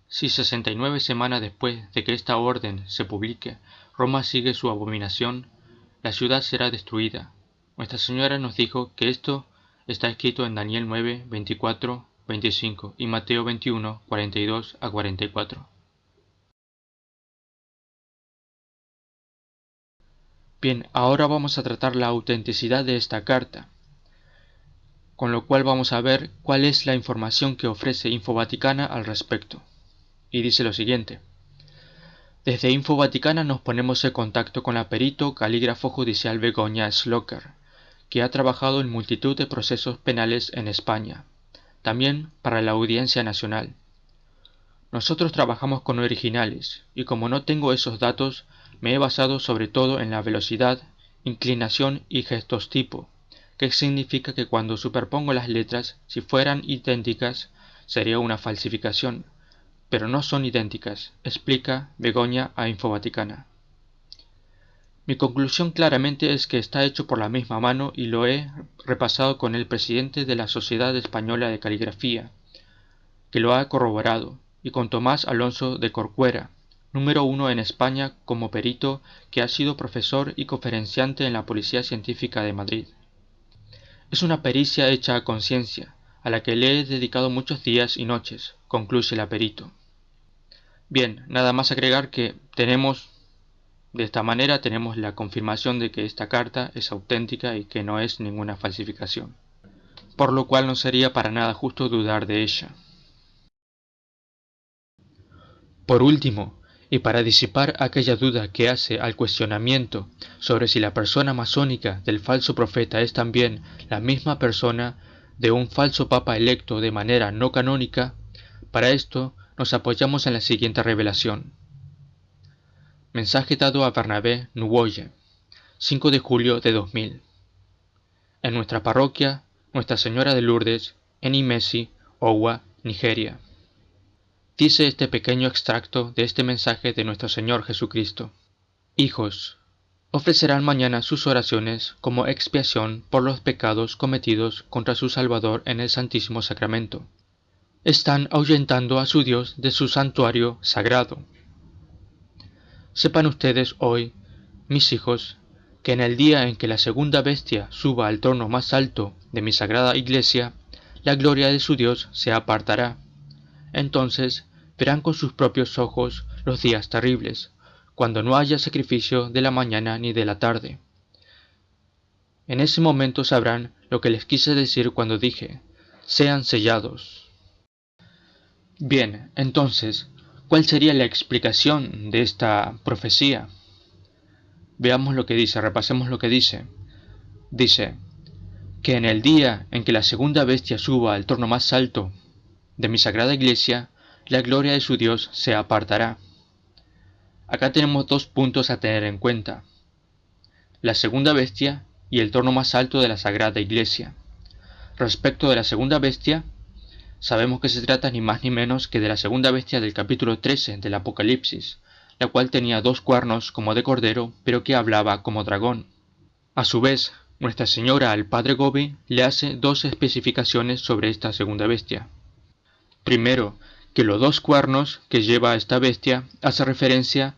Si 69 semanas después de que esta orden se publique, Roma sigue su abominación, la ciudad será destruida. Nuestra Señora nos dijo que esto está escrito en Daniel 9, 24, 25 y Mateo 21, 42 a 44. Bien, ahora vamos a tratar la autenticidad de esta carta, con lo cual vamos a ver cuál es la información que ofrece Info Vaticana al respecto. Y dice lo siguiente: desde Info Vaticana nos ponemos en contacto con la perito calígrafo judicial Begoña Slocker, que ha trabajado en multitud de procesos penales en España, también para la Audiencia Nacional. Nosotros trabajamos con originales, y como no tengo esos datos, me he basado sobre todo en la velocidad, inclinación y gestos tipo, que significa que cuando superpongo las letras, si fueran idénticas, sería una falsificación, pero no son idénticas, explica Begoña a Info Vaticana. Mi conclusión claramente es que está hecho por la misma mano y lo he repasado con el presidente de la Sociedad Española de Caligrafía, que lo ha corroborado, y con Tomás Alonso de Corcuera, número 1 en España como perito, que ha sido profesor y conferenciante en la Policía Científica de Madrid. Es una pericia hecha a conciencia, a la que le he dedicado muchos días y noches, concluye la perito. Bien, nada más agregar que de esta manera tenemos la confirmación de que esta carta es auténtica y que no es ninguna falsificación, por lo cual no sería para nada justo dudar de ella. Por último, y para disipar aquella duda que hace al cuestionamiento sobre si la persona masónica del falso profeta es también la misma persona de un falso papa electo de manera no canónica, para esto nos apoyamos en la siguiente revelación. Mensaje dado a Bernabé Nuoye, 5 de julio de 2000. En nuestra parroquia, Nuestra Señora de Lourdes, en Imesi, Owa, Nigeria. Dice este pequeño extracto de este mensaje de nuestro Señor Jesucristo. Hijos, ofrecerán mañana sus oraciones como expiación por los pecados cometidos contra su Salvador en el Santísimo Sacramento. Están ahuyentando a su Dios de su santuario sagrado. Sepan ustedes hoy, mis hijos, que en el día en que la segunda bestia suba al trono más alto de mi sagrada iglesia, la gloria de su Dios se apartará. Entonces verán con sus propios ojos los días terribles, cuando no haya sacrificio de la mañana ni de la tarde. En ese momento sabrán lo que les quise decir cuando dije, sean sellados. Bien, entonces, ¿cuál sería la explicación de esta profecía? Veamos lo que dice, repasemos lo que dice. Dice que en el día en que la segunda bestia suba al trono más alto de mi sagrada iglesia, la gloria de su Dios se apartará. Acá tenemos dos puntos a tener en cuenta: la segunda bestia y el trono más alto de la sagrada iglesia. Respecto de la segunda bestia, sabemos que se trata ni más ni menos que de la segunda bestia del capítulo 13 del Apocalipsis, la cual tenía 2 cuernos como de cordero, pero que hablaba como dragón. A su vez, Nuestra Señora al Padre Gobi le hace 2 especificaciones sobre esta segunda bestia. Primero, que los 2 cuernos que lleva esta bestia hace referencia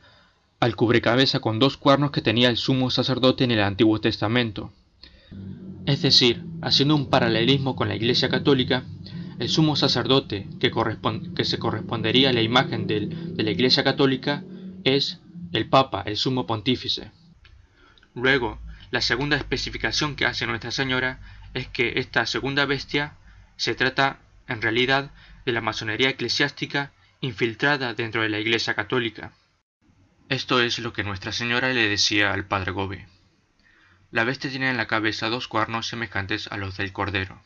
al cubrecabeza con 2 cuernos que tenía el sumo sacerdote en el Antiguo Testamento. Es decir, haciendo un paralelismo con la Iglesia Católica, el sumo sacerdote que se correspondería a la imagen de la Iglesia Católica es el Papa, el sumo pontífice. Luego, la segunda especificación que hace Nuestra Señora es que esta segunda bestia se trata en realidad de la masonería eclesiástica infiltrada dentro de la Iglesia Católica. Esto es lo que Nuestra Señora le decía al Padre Gobi. La bestia tiene en la cabeza 2 cuernos semejantes a los del cordero.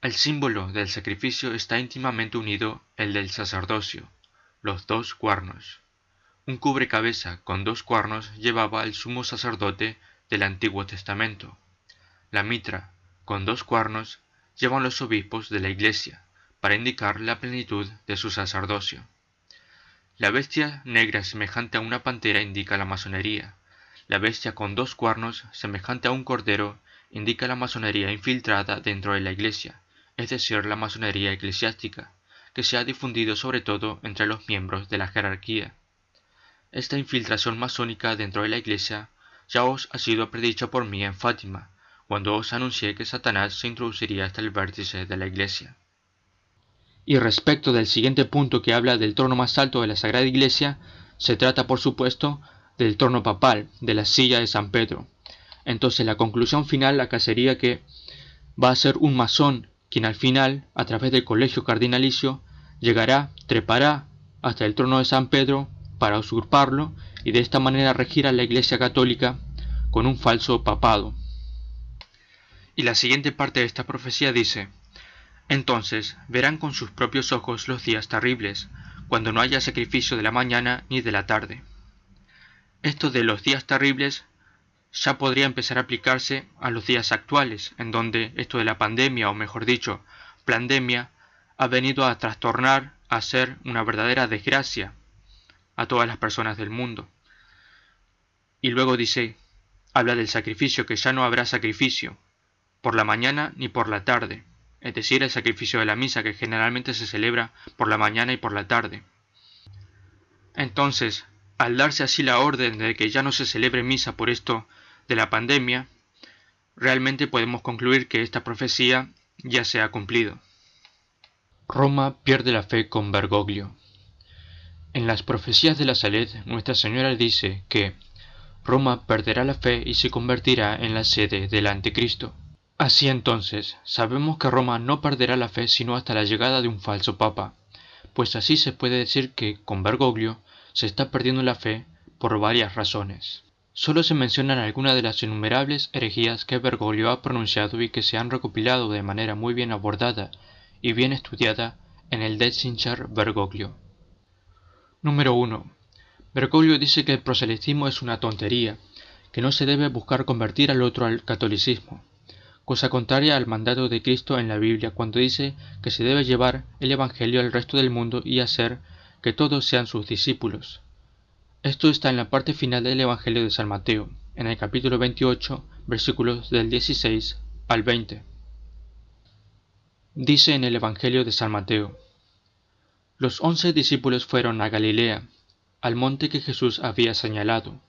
Al símbolo del sacrificio está íntimamente unido el del sacerdocio, los 2 cuernos. Un cubrecabeza con 2 cuernos llevaba el sumo sacerdote del Antiguo Testamento. La mitra, con 2 cuernos, llevan los obispos de la Iglesia, para indicar la plenitud de su sacerdocio. La bestia negra semejante a una pantera indica la masonería. La bestia con 2 cuernos, semejante a un cordero, indica la masonería infiltrada dentro de la Iglesia, es decir, la masonería eclesiástica, que se ha difundido sobre todo entre los miembros de la jerarquía. Esta infiltración masónica dentro de la Iglesia ya os ha sido predicha por mí en Fátima, cuando os anuncié que Satanás se introduciría hasta el vértice de la Iglesia. Y respecto del siguiente punto que habla del trono más alto de la Sagrada Iglesia, se trata por supuesto del trono papal, de la silla de San Pedro. Entonces la conclusión final acá sería que va a ser un masón quien al final, a través del colegio cardinalicio, trepará hasta el trono de San Pedro para usurparlo y de esta manera regir a la Iglesia Católica con un falso papado. Y la siguiente parte de esta profecía dice: entonces verán con sus propios ojos los días terribles, cuando no haya sacrificio de la mañana ni de la tarde. Esto de los días terribles ya podría empezar a aplicarse a los días actuales, en donde esto de la pandemia, o mejor dicho, plandemia, ha venido a trastornar, a ser una verdadera desgracia a todas las personas del mundo. Y luego habla del sacrificio, que ya no habrá sacrificio por la mañana ni por la tarde, es decir, el sacrificio de la misa, que generalmente se celebra por la mañana y por la tarde. Entonces, al darse así la orden de que ya no se celebre misa por esto de la pandemia, realmente podemos concluir que esta profecía ya se ha cumplido. Roma pierde la fe con Bergoglio. En las profecías de la Salette, Nuestra Señora dice que Roma perderá la fe y se convertirá en la sede del Anticristo. Así entonces, sabemos que Roma no perderá la fe sino hasta la llegada de un falso papa, pues así se puede decir que, con Bergoglio, se está perdiendo la fe por varias razones. Solo se mencionan algunas de las innumerables herejías que Bergoglio ha pronunciado y que se han recopilado de manera muy bien abordada y bien estudiada en el Denzinger Bergoglio. Número 1. Bergoglio dice que el proselitismo es una tontería, que no se debe buscar convertir al otro al catolicismo, cosa contraria al mandato de Cristo en la Biblia cuando dice que se debe llevar el Evangelio al resto del mundo y hacer que todos sean sus discípulos. Esto está en la parte final del Evangelio de San Mateo, en el capítulo 28, versículos del 16 al 20. Dice en el Evangelio de San Mateo: los 11 discípulos fueron a Galilea, al monte que Jesús había señalado,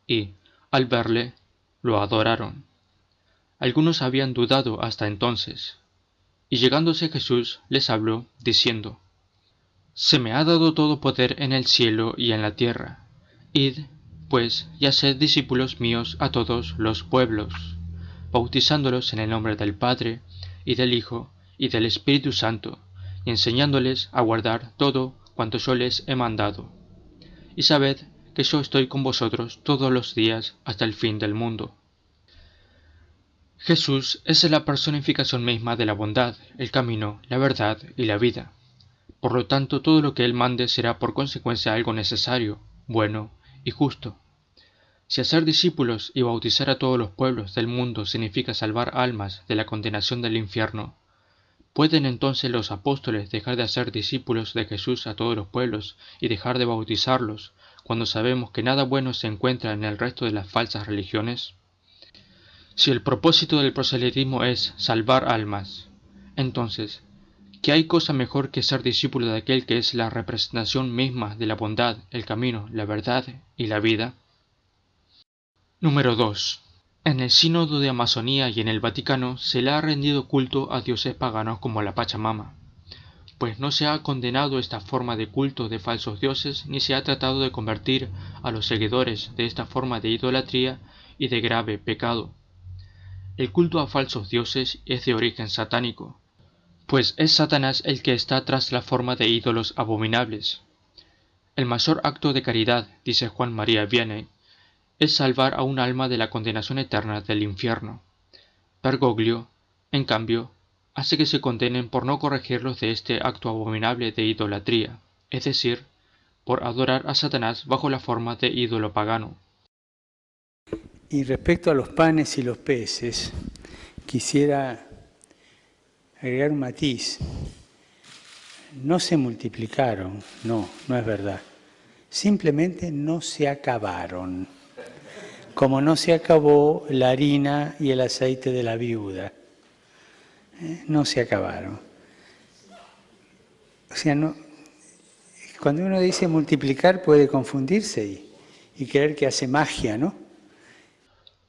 y, al verle, lo adoraron. Algunos habían dudado hasta entonces, y llegándose Jesús les habló, diciendo: se me ha dado todo poder en el cielo y en la tierra. Id, pues, y haced discípulos míos a todos los pueblos, bautizándolos en el nombre del Padre, y del Hijo, y del Espíritu Santo, y enseñándoles a guardar todo cuanto yo les he mandado. Y sabed que yo estoy con vosotros todos los días hasta el fin del mundo. Jesús es la personificación misma de la bondad, el camino, la verdad y la vida. Por lo tanto, todo lo que Él mande será por consecuencia algo necesario, bueno y justo. Si hacer discípulos y bautizar a todos los pueblos del mundo significa salvar almas de la condenación del infierno, ¿pueden entonces los apóstoles dejar de hacer discípulos de Jesús a todos los pueblos y dejar de bautizarlos, cuando sabemos que nada bueno se encuentra en el resto de las falsas religiones? Si el propósito del proselitismo es salvar almas, entonces, ¿qué hay cosa mejor que ser discípulo de aquel que es la representación misma de la bondad, el camino, la verdad y la vida? Número 2. En el Sínodo de Amazonía y en el Vaticano se le ha rendido culto a dioses paganos como la Pachamama, pues no se ha condenado esta forma de culto de falsos dioses ni se ha tratado de convertir a los seguidores de esta forma de idolatría y de grave pecado. El culto a falsos dioses es de origen satánico, pues es Satanás el que está tras la forma de ídolos abominables. El mayor acto de caridad, dice Juan María Vianney, es salvar a un alma de la condenación eterna del infierno. Bergoglio, en cambio, hace que se condenen por no corregirlos de este acto abominable de idolatría, es decir, por adorar a Satanás bajo la forma de ídolo pagano.
Y respecto a los panes y los peces, quisiera agregar un matiz. No se multiplicaron, no es verdad. Simplemente no se acabaron. Como no se acabó la harina y el aceite de la viuda. No se acabaron. O sea, no, cuando uno dice multiplicar puede confundirse y creer que hace magia, ¿no?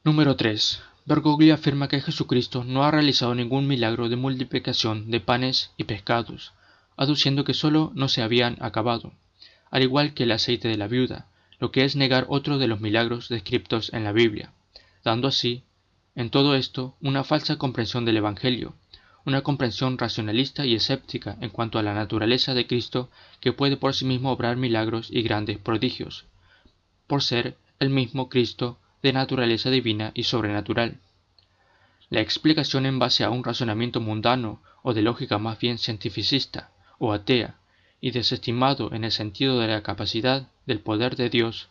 Número 3. Bergoglio afirma que Jesucristo no ha realizado ningún milagro de multiplicación de panes y pescados, aduciendo que sólo no se habían acabado, al igual que el aceite de la viuda, lo que es negar otro de los milagros descritos en la Biblia, dando así, en todo esto, una falsa comprensión del Evangelio, una comprensión racionalista y escéptica en cuanto a la naturaleza de Cristo que puede por sí mismo obrar milagros y grandes prodigios, por ser el mismo Cristo de naturaleza divina y sobrenatural. La explicación en base a un razonamiento mundano o de lógica más bien cientificista o atea y desestimado en el sentido de la capacidad del poder de Dios,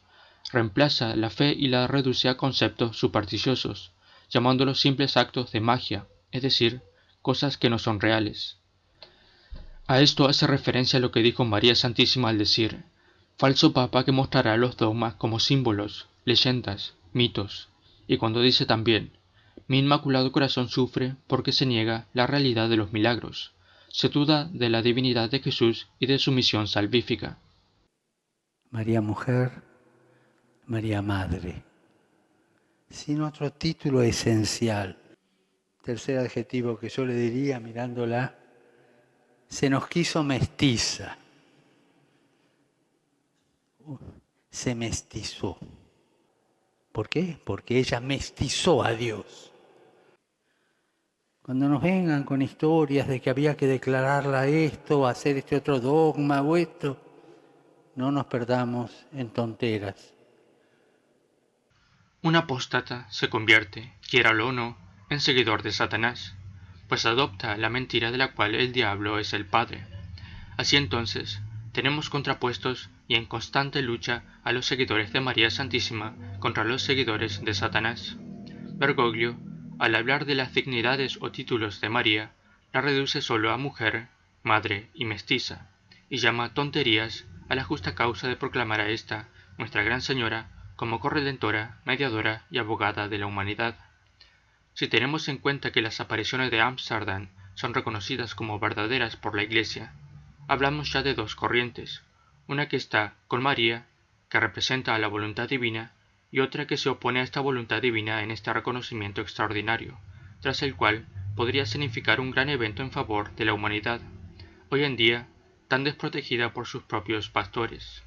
reemplaza la fe y la reduce a conceptos supersticiosos, llamándolos simples actos de magia, es decir, cosas que no son reales. A esto hace referencia lo que dijo María Santísima al decir: falso papa que mostrará los dogmas como símbolos, leyendas, mitos, y cuando dice también: mi inmaculado corazón sufre porque se niega la realidad de los milagros, se duda de la divinidad de Jesús y de su misión salvífica.
María Mujer, María Madre. Sin otro título esencial. Tercer adjetivo que yo le diría mirándola: se nos quiso mestiza. Se mestizó. ¿Por qué? Porque ella mestizó a Dios. Cuando nos vengan con historias de que había que declararla esto, hacer este otro dogma o esto, no nos perdamos en tonteras.
Un apóstata se convierte, quiéralo o no, en seguidor de Satanás, pues adopta la mentira de la cual el diablo es el padre. Así entonces, tenemos contrapuestos y en constante lucha a los seguidores de María Santísima contra los seguidores de Satanás. Bergoglio, al hablar de las dignidades o títulos de María, la reduce solo a mujer, madre y mestiza, y llama tonterías a la justa causa de proclamar a esta, nuestra Gran Señora, como corredentora, mediadora y abogada de la humanidad. Si tenemos en cuenta que las apariciones de Ámsterdam son reconocidas como verdaderas por la Iglesia, hablamos ya de dos corrientes, una que está con María, que representa a la voluntad divina, y otra que se opone a esta voluntad divina en este reconocimiento extraordinario, tras el cual podría significar un gran evento en favor de la humanidad, hoy en día tan desprotegida por sus propios pastores.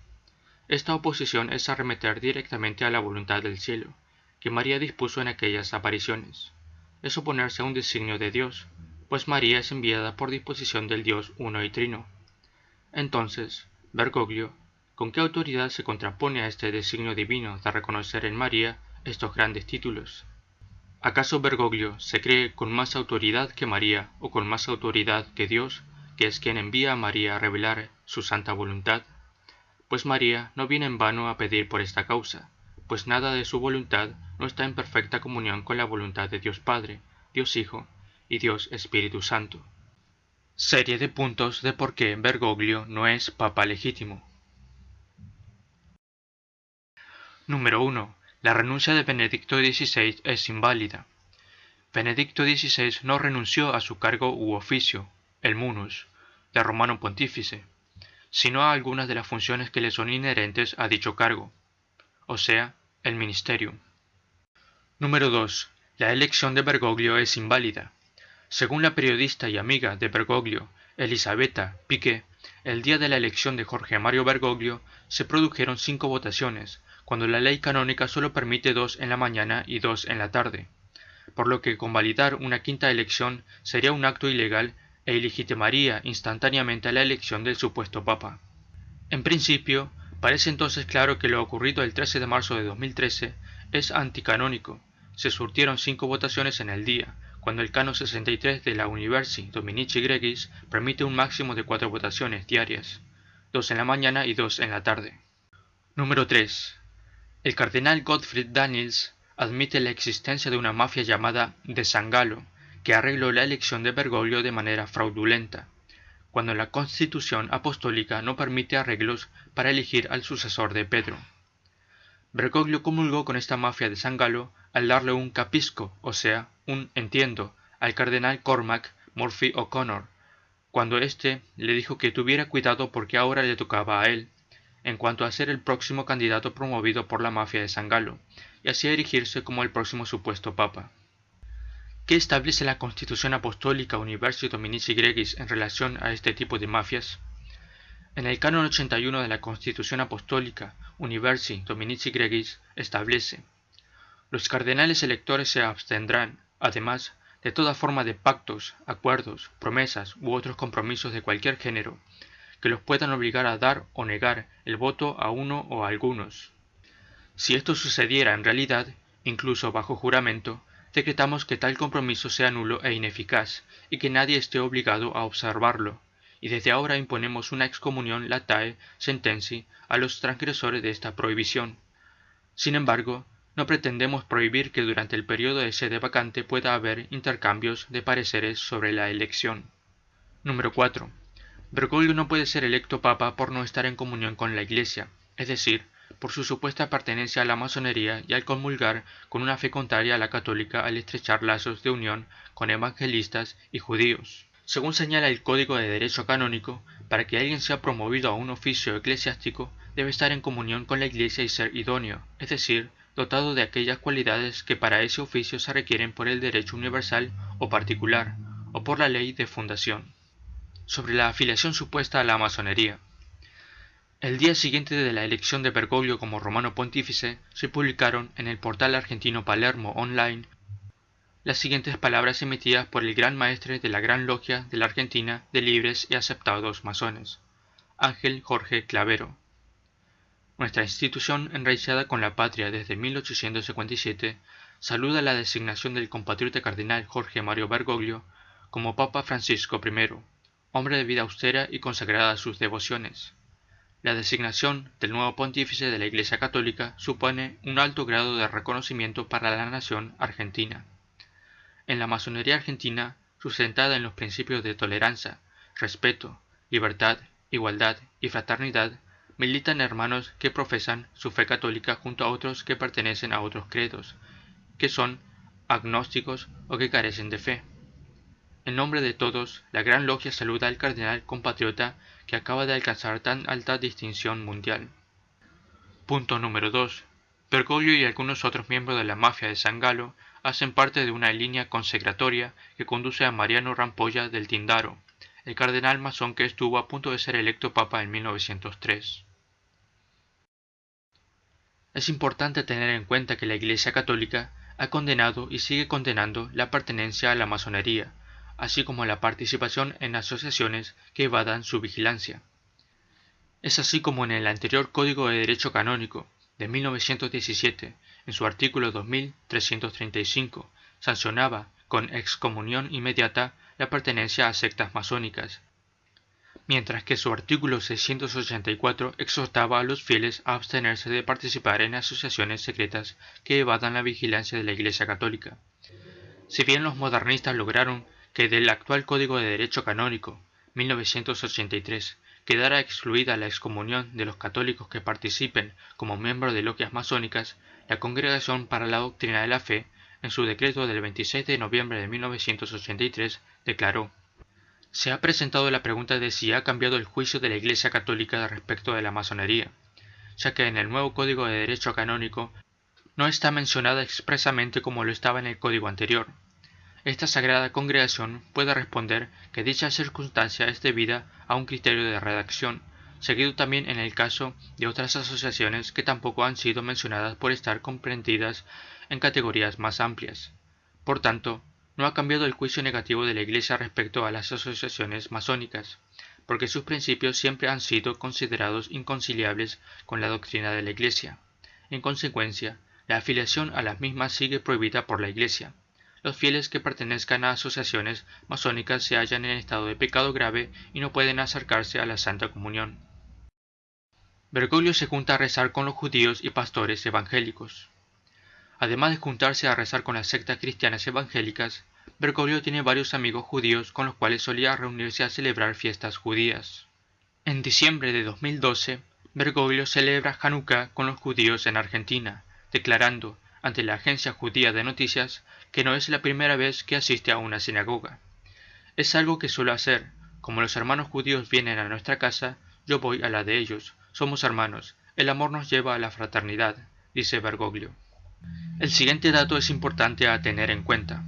Esta oposición es arremeter directamente a la voluntad del cielo, que María dispuso en aquellas apariciones. Es oponerse a un designio de Dios, pues María es enviada por disposición del Dios uno y trino. Entonces, Bergoglio, ¿Con qué autoridad se contrapone a este designio divino de reconocer en María estos grandes títulos? ¿Acaso Bergoglio se cree con más autoridad que María o con más autoridad que Dios, que es quien envía a María a revelar su santa voluntad? Pues María no viene en vano a pedir por esta causa, pues nada de su voluntad no está en perfecta comunión con la voluntad de Dios Padre, Dios Hijo y Dios Espíritu Santo. Serie de puntos de por qué Bergoglio no es papa legítimo. Número 1. La renuncia de Benedicto XVI es inválida. Benedicto XVI no renunció a su cargo u oficio, el munus, de romano pontífice, sino a algunas de las funciones que le son inherentes a dicho cargo, o sea, el ministerio. Número 2. La elección de Bergoglio es inválida. Según la periodista y amiga de Bergoglio, Elisabetta Piqué, el día de la elección de Jorge Mario Bergoglio se produjeron 5 votaciones, cuando la ley canónica solo permite 2 en la mañana y 2 en la tarde, por lo que convalidar una quinta elección sería un acto ilegal e ilegitimaría instantáneamente la elección del supuesto papa. En principio, parece entonces claro que lo ocurrido el 13 de marzo de 2013 es anticanónico. Se surtieron 5 votaciones en el día, cuando el canon 63 de la Universi Dominici Gregis permite un máximo de 4 votaciones diarias, 2 en la mañana y 2 en la tarde. Número 3. El cardenal Gottfried Daniels admite la existencia de una mafia llamada de San Galo, que arregló la elección de Bergoglio de manera fraudulenta, cuando la Constitución Apostólica no permite arreglos para elegir al sucesor de Pedro. Bergoglio comulgó con esta mafia de San Galo al darle un capisco, o sea, un entiendo, al cardenal Cormac Murphy O'Connor, cuando éste le dijo que tuviera cuidado porque ahora le tocaba a él, en cuanto a ser el próximo candidato promovido por la mafia de San Galo, y así erigirse como el próximo supuesto papa. ¿Qué establece la Constitución Apostólica Universi Dominici Gregis en relación a este tipo de mafias? En el canon 81 de la Constitución Apostólica Universi Dominici Gregis establece: los cardenales electores se abstendrán, además, de toda forma de pactos, acuerdos, promesas u otros compromisos de cualquier género, que los puedan obligar a dar o negar el voto a uno o a algunos. Si esto sucediera en realidad, incluso bajo juramento, decretamos que tal compromiso sea nulo e ineficaz, y que nadie esté obligado a observarlo, y desde ahora imponemos una excomunión latae sententii a los transgresores de esta prohibición. Sin embargo, no pretendemos prohibir que durante el periodo de sede vacante pueda haber intercambios de pareceres sobre la elección. Número 4. Bergoglio no puede ser electo papa por no estar en comunión con la Iglesia, es decir, por su supuesta pertenencia a la masonería y al comulgar con una fe contraria a la católica al estrechar lazos de unión con evangelistas y judíos. Según señala el Código de Derecho Canónico, para que alguien sea promovido a un oficio eclesiástico debe estar en comunión con la Iglesia y ser idóneo, es decir, dotado de aquellas cualidades que para ese oficio se requieren por el derecho universal o particular, o por la ley de fundación. Sobre la afiliación supuesta a la masonería. El día siguiente de la elección de Bergoglio como romano pontífice, se publicaron en el portal argentino Palermo Online las siguientes palabras emitidas por el gran maestre de la Gran Logia de la Argentina de libres y aceptados masones, Ángel Jorge Clavero. Nuestra institución, enraizada con la patria desde 1857, saluda la designación del compatriota cardenal Jorge Mario Bergoglio como Papa Francisco I, hombre de vida austera y consagrada a sus devociones. La designación del nuevo pontífice de la Iglesia Católica supone un alto grado de reconocimiento para la nación argentina. En la masonería argentina, sustentada en los principios de tolerancia, respeto, libertad, igualdad y fraternidad, militan hermanos que profesan su fe católica junto a otros que pertenecen a otros credos, que son agnósticos o que carecen de fe. En nombre de todos, la Gran Logia saluda al cardenal compatriota que acaba de alcanzar tan alta distinción mundial. Punto número 2. Bergoglio y algunos otros miembros de la mafia de San Galo hacen parte de una línea consecratoria que conduce a Mariano Rampolla del Tindaro, el cardenal masón que estuvo a punto de ser electo papa en 1903. Es importante tener en cuenta que la Iglesia Católica ha condenado y sigue condenando la pertenencia a la masonería, así como la participación en asociaciones que evadan su vigilancia. Es así como en el anterior Código de Derecho Canónico de 1917, en su artículo 2335, sancionaba con excomunión inmediata la pertenencia a sectas masónicas, mientras que su artículo 684 exhortaba a los fieles a abstenerse de participar en asociaciones secretas que evadan la vigilancia de la Iglesia Católica. Si bien los modernistas lograron que del actual Código de Derecho Canónico, 1983, quedara excluida la excomunión de los católicos que participen como miembros de logias masónicas, la Congregación para la Doctrina de la Fe, en su decreto del 26 de noviembre de 1983, declaró: se ha presentado la pregunta de si ha cambiado el juicio de la Iglesia Católica respecto de la masonería, ya que en el nuevo Código de Derecho Canónico no está mencionada expresamente como lo estaba en el código anterior. Esta sagrada congregación puede responder que dicha circunstancia es debida a un criterio de redacción, seguido también en el caso de otras asociaciones que tampoco han sido mencionadas por estar comprendidas en categorías más amplias. Por tanto, no ha cambiado el juicio negativo de la Iglesia respecto a las asociaciones masónicas, porque sus principios siempre han sido considerados inconciliables con la doctrina de la Iglesia. En consecuencia, la afiliación a las mismas sigue prohibida por la Iglesia. Los fieles que pertenezcan a asociaciones masónicas se hallan en estado de pecado grave y no pueden acercarse a la Santa Comunión. Bergoglio se junta a rezar con los judíos y pastores evangélicos. Además de juntarse a rezar con las sectas cristianas evangélicas, Bergoglio tiene varios amigos judíos con los cuales solía reunirse a celebrar fiestas judías. En diciembre de 2012, Bergoglio celebra Hanukkah con los judíos en Argentina, declarando ante la agencia judía de noticias que no es la primera vez que asiste a una sinagoga. Es algo que suelo hacer. Como los hermanos judíos vienen a nuestra casa, yo voy a la de ellos. Somos hermanos. El amor nos lleva a la fraternidad, dice Bergoglio. El siguiente dato es importante a tener en cuenta.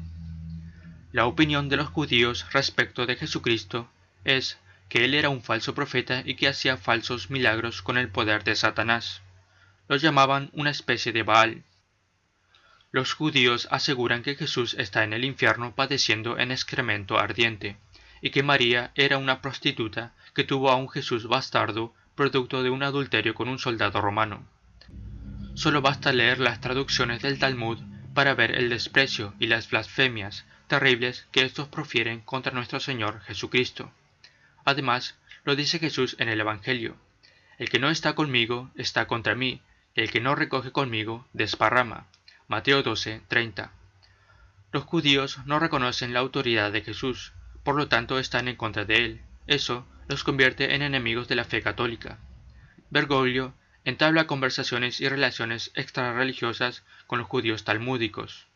La opinión de los judíos respecto de Jesucristo es que él era un falso profeta y que hacía falsos milagros con el poder de Satanás. Lo llamaban una especie de Baal. Los judíos aseguran que Jesús está en el infierno padeciendo en excremento ardiente, y que María era una prostituta que tuvo a un Jesús bastardo producto de un adulterio con un soldado romano. Solo basta leer las traducciones del Talmud para ver el desprecio y las blasfemias terribles que estos profieren contra nuestro Señor Jesucristo. Además, lo dice Jesús en el Evangelio: el que no está conmigo está contra mí, y el que no recoge conmigo desparrama. Mateo 12:30. Los judíos no reconocen la autoridad de Jesús, por lo tanto están en contra de él. Eso los convierte en enemigos de la fe católica. Bergoglio entabla conversaciones y relaciones extrarreligiosas con los judíos talmúdicos.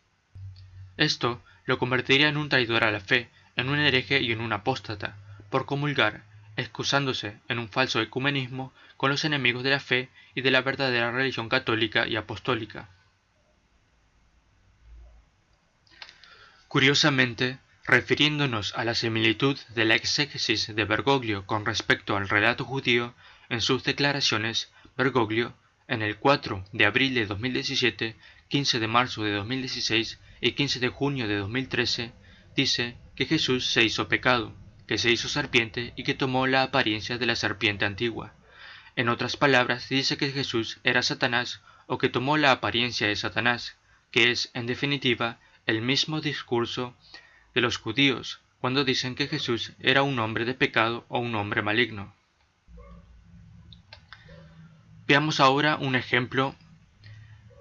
Esto lo convertiría en un traidor a la fe, en un hereje y en un apóstata, por comulgar, excusándose en un falso ecumenismo con los enemigos de la fe y de la verdadera religión católica y apostólica. Curiosamente, refiriéndonos a la similitud de la exégesis de Bergoglio con respecto al relato judío, en sus declaraciones, Bergoglio, en el 4 de abril de 2017, 15 de marzo de 2016 y 15 de junio de 2013, dice que Jesús se hizo pecado, que se hizo serpiente y que tomó la apariencia de la serpiente antigua. En otras palabras, dice que Jesús era Satanás o que tomó la apariencia de Satanás, que es, en definitiva, el mismo discurso de los judíos cuando dicen que Jesús era un hombre de pecado o un hombre maligno. Veamos ahora un ejemplo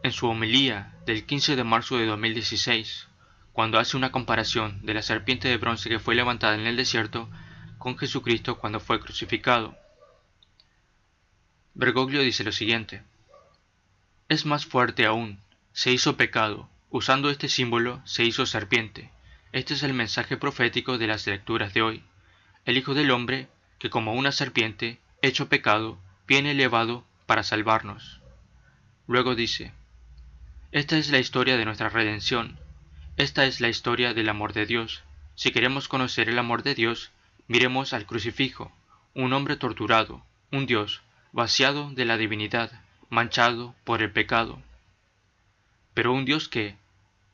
en su homilía del 15 de marzo de 2016, cuando hace una comparación de la serpiente de bronce que fue levantada en el desierto con Jesucristo cuando fue crucificado. Bergoglio dice lo siguiente: es más fuerte aún, se hizo pecado. Usando este símbolo se hizo serpiente. Este es el mensaje profético de las lecturas de hoy. El Hijo del Hombre, que como una serpiente, hecho pecado, viene elevado para salvarnos. Luego dice: esta es la historia de nuestra redención. Esta es la historia del amor de Dios. Si queremos conocer el amor de Dios, miremos al crucifijo, un hombre torturado, un Dios, vaciado de la divinidad, manchado por el pecado. Pero un Dios que,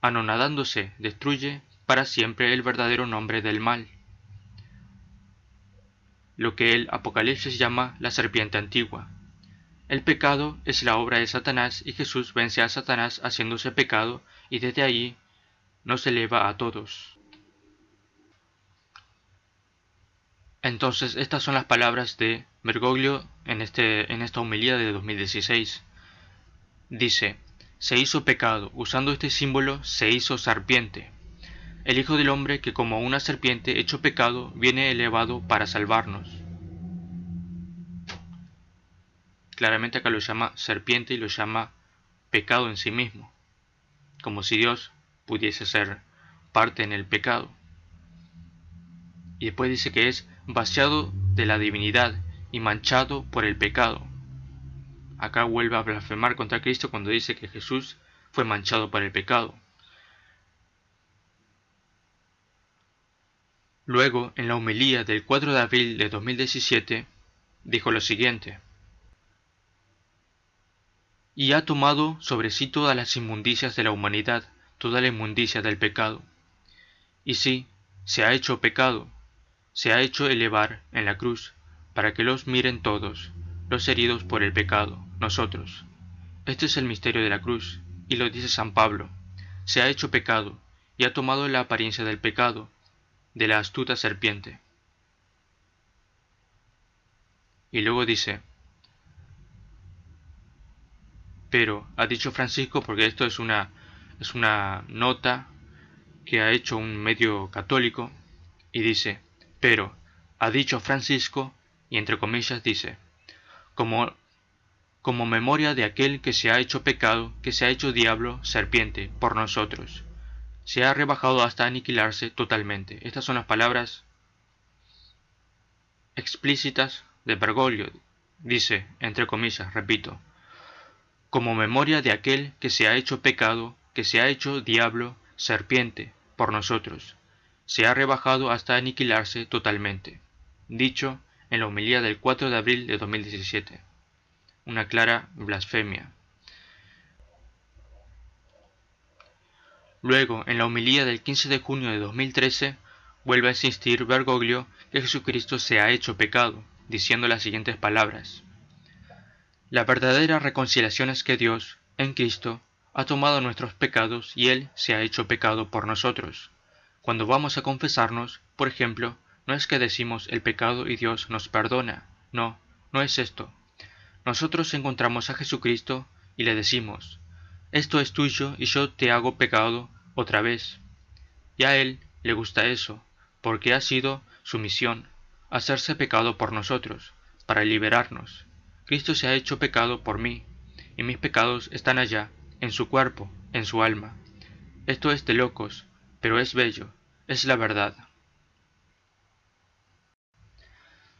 anonadándose, destruye para siempre el verdadero nombre del mal. lo que el Apocalipsis llama la serpiente antigua. El pecado es la obra de Satanás y Jesús vence a Satanás haciéndose pecado y desde ahí nos eleva a todos. Entonces estas son las palabras de Bergoglio en esta homilía de 2016. Dice: se hizo pecado, usando este símbolo se hizo serpiente. El Hijo del Hombre, que como una serpiente hecho pecado, viene elevado para salvarnos. Claramente acá lo llama serpiente y lo llama pecado en sí mismo, como si Dios pudiese ser parte en el pecado. Y después dice que es vaciado de la divinidad y manchado por el pecado. Acá vuelve a blasfemar contra Cristo cuando dice que Jesús fue manchado por el pecado. Luego, en la homilía del 4 de abril de 2017, dijo lo siguiente: y ha tomado sobre sí todas las inmundicias de la humanidad, toda la inmundicia del pecado. Y sí, se ha hecho pecado, se ha hecho elevar en la cruz, para que los miren todos, los heridos por el pecado, nosotros. Este es el misterio de la cruz, y lo dice San Pablo: se ha hecho pecado, y ha tomado la apariencia del pecado, de la astuta serpiente. Y luego dice: pero, ha dicho Francisco, porque esto es una nota que ha hecho un medio católico, y dice: pero, ha dicho Francisco, y entre comillas dice, como memoria de aquel que se ha hecho pecado, que se ha hecho diablo, serpiente, por nosotros. Se ha rebajado hasta aniquilarse totalmente. Estas son las palabras explícitas de Bergoglio. Dice, entre comillas, repito, como memoria de aquel que se ha hecho pecado, que se ha hecho diablo, serpiente, por nosotros. Se ha rebajado hasta aniquilarse totalmente. Dicho en la homilía del 4 de abril de 2017. Una clara blasfemia. Luego, en la homilía del 15 de junio de 2013, vuelve a insistir Bergoglio que Jesucristo se ha hecho pecado, diciendo las siguientes palabras: la verdadera reconciliación es que Dios, en Cristo, ha tomado nuestros pecados y Él se ha hecho pecado por nosotros. Cuando vamos a confesarnos, por ejemplo, no es que decimos el pecado y Dios nos perdona. No, no es esto. Nosotros encontramos a Jesucristo y le decimos: esto es tuyo y yo te hago pecado otra vez. Y a Él le gusta eso, porque ha sido su misión, hacerse pecado por nosotros, para liberarnos. Cristo se ha hecho pecado por mí, y mis pecados están allá, en su cuerpo, en su alma. Esto es de locos, pero es bello, es la verdad.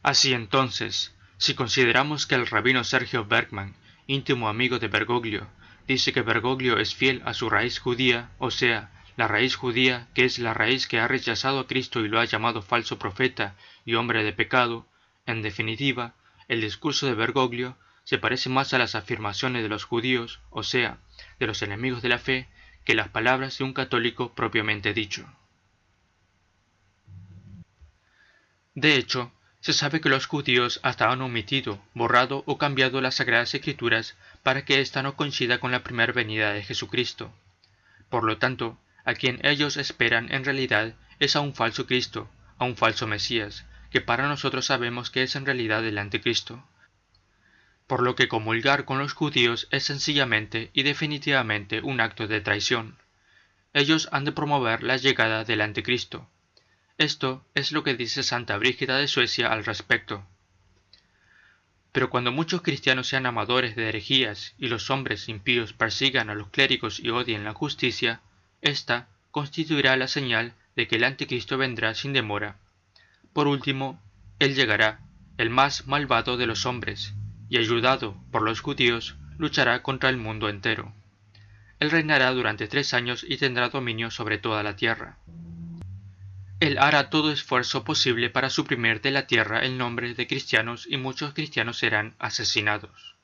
Así entonces, si consideramos que el rabino Sergio Bergman, íntimo amigo de Bergoglio, dice que Bergoglio es fiel a su raíz judía, o sea, la raíz judía, que es la raíz que ha rechazado a Cristo y lo ha llamado falso profeta y hombre de pecado, en definitiva, el discurso de Bergoglio se parece más a las afirmaciones de los judíos, o sea, de los enemigos de la fe, que las palabras de un católico propiamente dicho. De hecho, se sabe que los judíos hasta han omitido, borrado o cambiado las Sagradas Escrituras para que ésta no coincida con la primera venida de Jesucristo. Por lo tanto, a quien ellos esperan en realidad es a un falso Cristo, a un falso Mesías, que para nosotros sabemos que es en realidad el Anticristo. Por lo que comulgar con los judíos es sencillamente y definitivamente un acto de traición. Ellos han de promover la llegada del Anticristo. Esto es lo que dice Santa Brígida de Suecia al respecto. Pero cuando muchos cristianos sean amadores de herejías y los hombres impíos persigan a los clérigos y odien la justicia, esta constituirá la señal de que el Anticristo vendrá sin demora. Por último, él llegará, el más malvado de los hombres, y ayudado por los judíos, luchará contra el mundo entero. Él reinará durante 3 años y tendrá dominio sobre toda la tierra. Él hará todo esfuerzo posible para suprimir de la tierra el nombre de cristianos y muchos cristianos serán asesinados.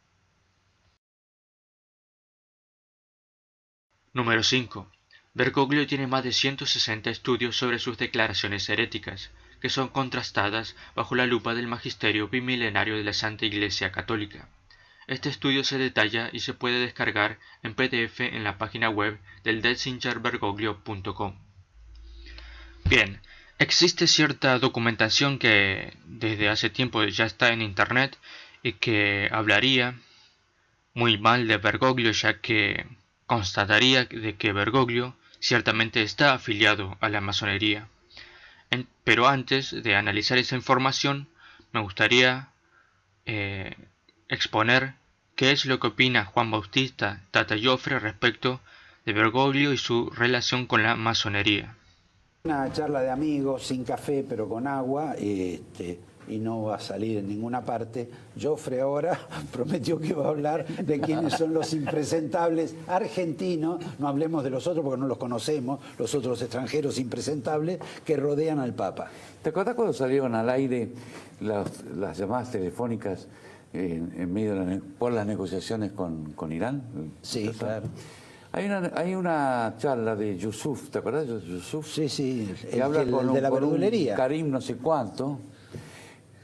Número 5. Bergoglio tiene más de 160 estudios sobre sus declaraciones heréticas, que son contrastadas bajo la lupa del magisterio bimilenario de la Santa Iglesia Católica. Este estudio se detalla y se puede descargar en PDF en la página web del DetzingerBergoglio.com. Bien, existe cierta documentación que desde hace tiempo ya está en internet y que hablaría muy mal de Bergoglio, ya que constataría de que Bergoglio ciertamente está afiliado a la masonería. Pero antes de analizar esa información, me gustaría exponer qué es lo que opina Juan Bautista Tata Joffre respecto de Bergoglio y su relación con la masonería.
Una charla de amigos, sin café, pero con agua, y no va a salir en ninguna parte. Joffre ahora prometió que va a hablar de quiénes son los impresentables argentinos, no hablemos de los otros porque no los conocemos, los otros extranjeros impresentables que rodean al Papa.
¿Te acordás cuando salieron al aire las llamadas telefónicas en medio por las negociaciones con Irán?
Sí, claro.
Hay una charla de Yusuf, ¿te acordás de Yusuf?
Sí, sí,
que habla
el de la verdulería.
Karim no sé cuánto.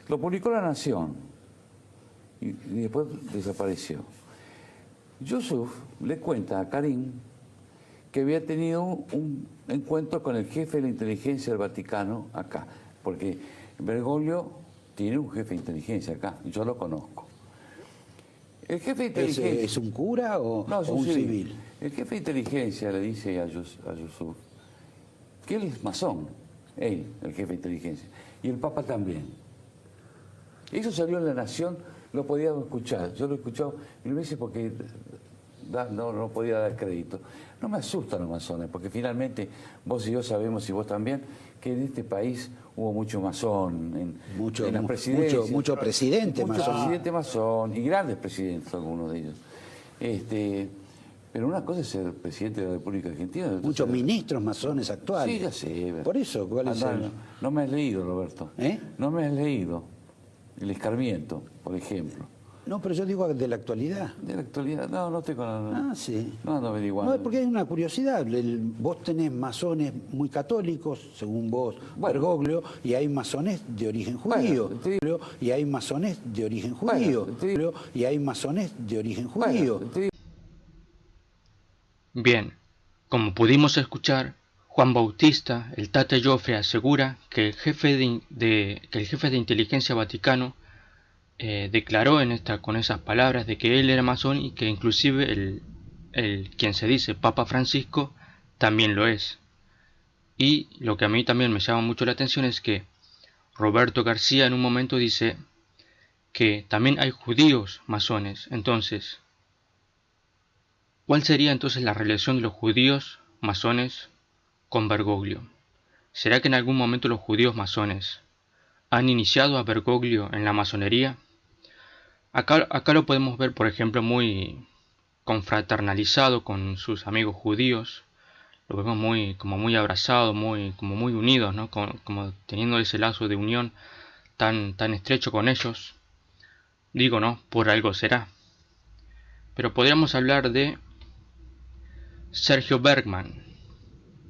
Lo publicó La Nación y después desapareció. Yusuf le cuenta a Karim que había tenido un encuentro con el jefe de la inteligencia del Vaticano acá, porque Bergoglio tiene un jefe de inteligencia acá, y yo lo conozco. El jefe de inteligencia...
¿Es un cura o
es
un civil?
El jefe de inteligencia le dice a Yusuf que él es masón, él, el jefe de inteligencia, y el Papa también. Eso salió en La Nación, lo podía escuchar, yo lo he escuchado mil veces porque no podía dar crédito. No me asustan los masones, porque finalmente vos y yo sabemos, y vos también, que en este país hubo mucho masón, en las presidencias.
Mucho presidente masón.
Mucho presidente masón, y grandes presidentes algunos de ellos. Pero una cosa es ser presidente de la República Argentina.
Muchos ministros masones actuales.
Sí, ya sé.
Por eso, ¿cuál es el...?
No me has leído, Roberto.
¿Eh?
No me has leído el escarmiento, por ejemplo.
No, pero yo digo de la actualidad.
De la actualidad, no estoy con...
Sí.
No ando averiguando.
No, es porque hay una curiosidad. Vos tenés masones muy católicos, según vos, Bergoglio, y hay masones de origen judío. Y hay masones de origen judío. Y hay masones de origen judío.
Bien, como pudimos escuchar, Juan Bautista, el Tata Joffre, asegura que el jefe de inteligencia vaticano declaró con esas palabras de que él era masón y que inclusive quien se dice Papa Francisco también lo es. Y lo que a mí también me llama mucho la atención es que Roberto García en un momento dice que también hay judíos masones. Entonces, ¿cuál sería entonces la relación de los judíos masones con Bergoglio? ¿Será que en algún momento los judíos masones han iniciado a Bergoglio en la masonería? Acá lo podemos ver, por ejemplo, muy confraternalizado con sus amigos judíos. Lo vemos como muy abrazado, como muy unidos, ¿no? Como teniendo ese lazo de unión tan estrecho con ellos. Digo, ¿no? Por algo será. Pero podríamos hablar de Sergio Bergman,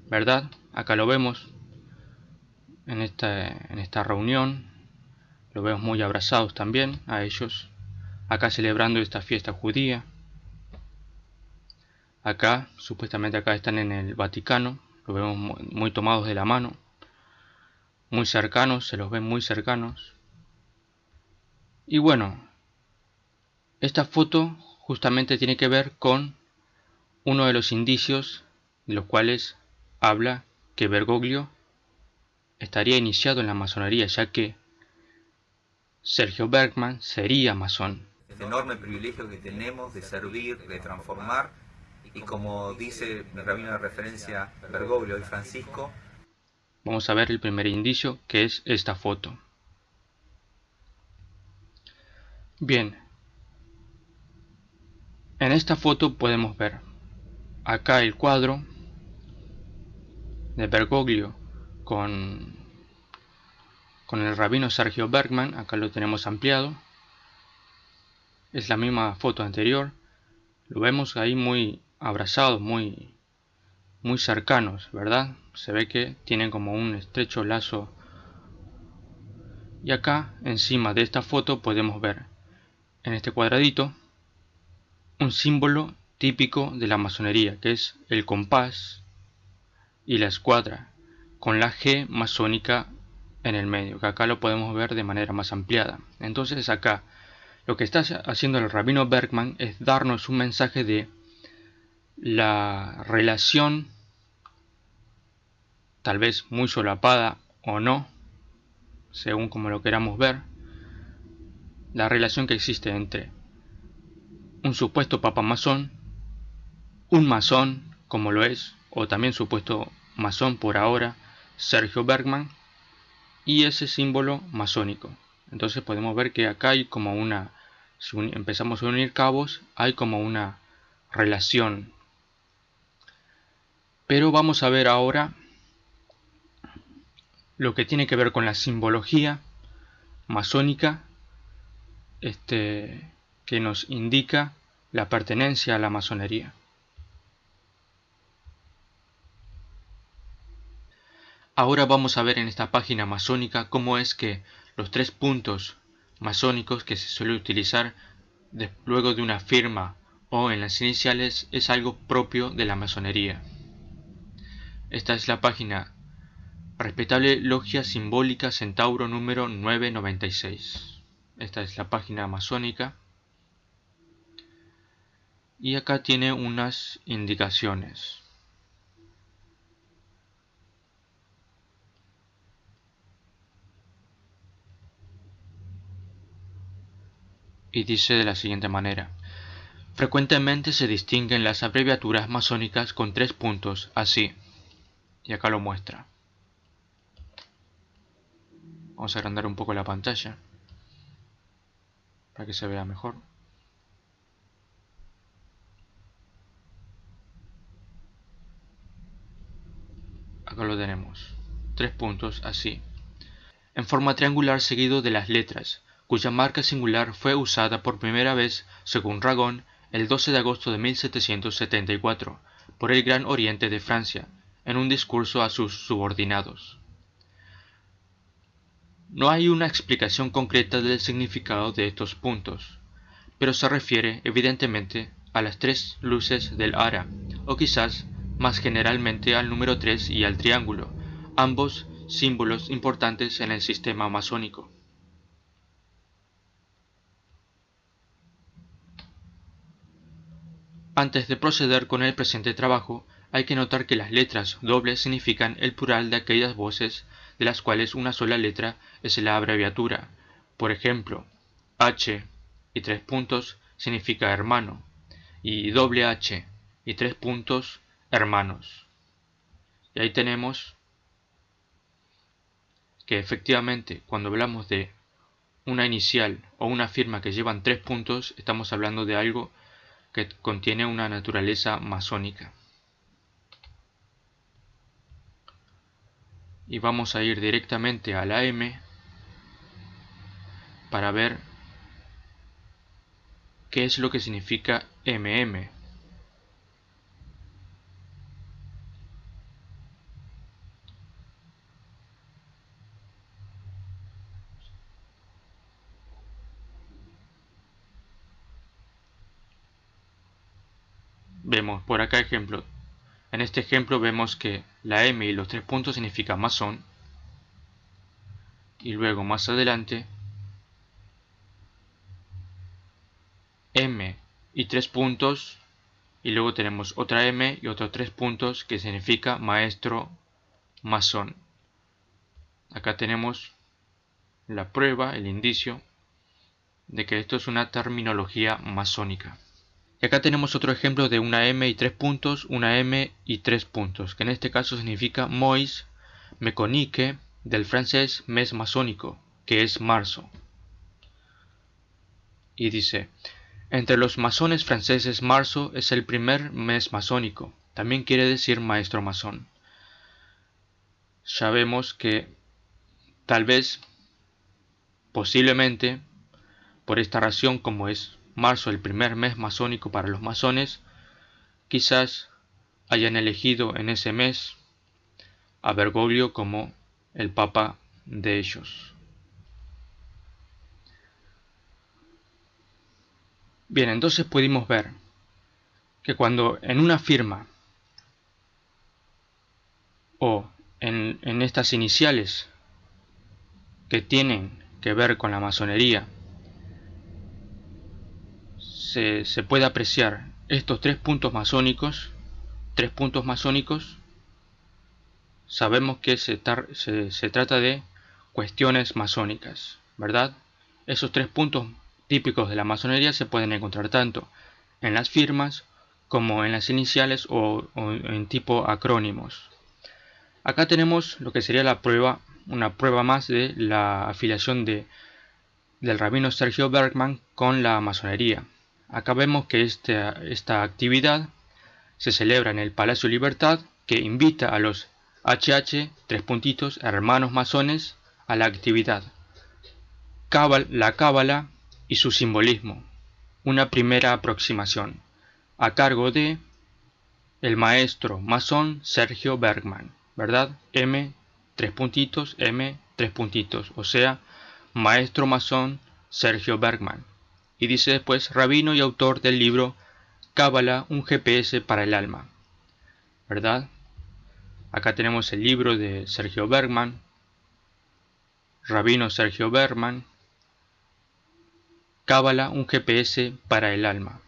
¿verdad? Acá lo vemos en esta reunión. Lo vemos muy abrazados también a ellos. Acá celebrando esta fiesta judía. Acá, supuestamente acá están en el Vaticano. Lo vemos muy tomados de la mano. Muy cercanos, se los ven muy cercanos. Y bueno, esta foto justamente tiene que ver con uno de los indicios de los cuales habla que Bergoglio estaría iniciado en la masonería, ya que Sergio Bergman sería masón.
El enorme privilegio que tenemos de servir, de transformar, y como dice mi rabino de referencia Bergoglio y Francisco.
Vamos a ver el primer indicio, que es esta foto. Bien, en esta foto podemos ver acá el cuadro de Bergoglio con el rabino Sergio Bergman. Acá lo tenemos ampliado. Es la misma foto anterior. Lo vemos ahí muy abrazados, muy cercanos, ¿verdad? Se ve que tienen como un estrecho lazo Y acá encima de esta foto podemos ver en este cuadradito un símbolo típico de la masonería, que es el compás y la escuadra, con la G masónica en el medio, que acá lo podemos ver de manera más ampliada. Entonces acá lo que está haciendo el rabino Bergman es darnos un mensaje de la relación, tal vez muy solapada o no, según como lo queramos ver, la relación que existe entre un supuesto papa masón, un masón, como lo es, o también supuesto masón por ahora, Sergio Bergman, y ese símbolo masónico. Entonces podemos ver que acá hay como una, si empezamos a unir cabos, hay como una relación. Pero vamos a ver ahora lo que tiene que ver con la simbología masónica, que nos indica la pertenencia a la masonería. Ahora vamos a ver en esta página masónica cómo es que los 3 puntos masónicos que se suele utilizar luego de una firma o en las iniciales es algo propio de la masonería. Esta es la página Respetable Logia Simbólica Centauro número 996. Esta es la página masónica. Y acá tiene unas indicaciones. Y dice de la siguiente manera: frecuentemente se distinguen las abreviaturas masónicas con 3 puntos, así. Y acá lo muestra. Vamos a agrandar un poco la pantalla para que se vea mejor. Acá lo tenemos. 3 puntos, así, en forma triangular seguido de las letras, cuya marca singular fue usada por primera vez, según Ragón, el 12 de agosto de 1774, por el Gran Oriente de Francia, en un discurso a sus subordinados. No hay una explicación concreta del significado de estos puntos, pero se refiere evidentemente a las 3 luces del ara, o quizás más generalmente al número 3 y al triángulo, ambos símbolos importantes en el sistema masónico. Antes de proceder con el presente trabajo, hay que notar que las letras dobles significan el plural de aquellas voces de las cuales una sola letra es la abreviatura. Por ejemplo, H y 3 puntos significa hermano, y doble H y 3 puntos hermanos. Y ahí tenemos que efectivamente cuando hablamos de una inicial o una firma que llevan 3 puntos, estamos hablando de algo que contiene una naturaleza masónica. Y vamos a ir directamente a la M para ver qué es lo que significa MM. Vemos por acá ejemplo. En este ejemplo vemos que la M y los 3 puntos significa masón. Y luego más adelante M y 3 puntos. Y luego tenemos otra M y otros 3 puntos que significa maestro masón. Acá tenemos la prueba, el indicio de que esto es una terminología masónica. Y acá tenemos otro ejemplo de una M y 3 puntos, una M y 3 puntos, que en este caso significa mois mécanique, del francés mes masónico, que es marzo. Y dice: entre los masones franceses marzo es el primer mes masónico, también quiere decir maestro masón. Ya vemos que tal vez, posiblemente, por esta razón, como es marzo el primer mes masónico para los masones, quizás hayan elegido en ese mes a Bergoglio como el papa de ellos. Bien, entonces pudimos ver que cuando en una firma o en estas iniciales que tienen que ver con la masonería se puede apreciar estos tres puntos masónicos, sabemos que se trata de cuestiones masónicas, ¿verdad? Esos tres puntos típicos de la masonería se pueden encontrar tanto en las firmas como en las iniciales o en tipo acrónimos. Acá tenemos lo que sería la prueba, una prueba más de la afiliación del rabino Sergio Bergman con la masonería. Acá vemos que esta actividad se celebra en el Palacio Libertad, que invita a los hermanos masones, a la actividad. La cábala y su simbolismo. Una primera aproximación, a cargo de el maestro masón Sergio Bergman, ¿verdad? M, o sea, maestro masón Sergio Bergman. Y dice después, rabino y autor del libro Cábala, un GPS para el alma, ¿verdad? Acá tenemos el libro de Sergio Bergman, rabino Sergio Bergman, Cábala, un GPS para el alma.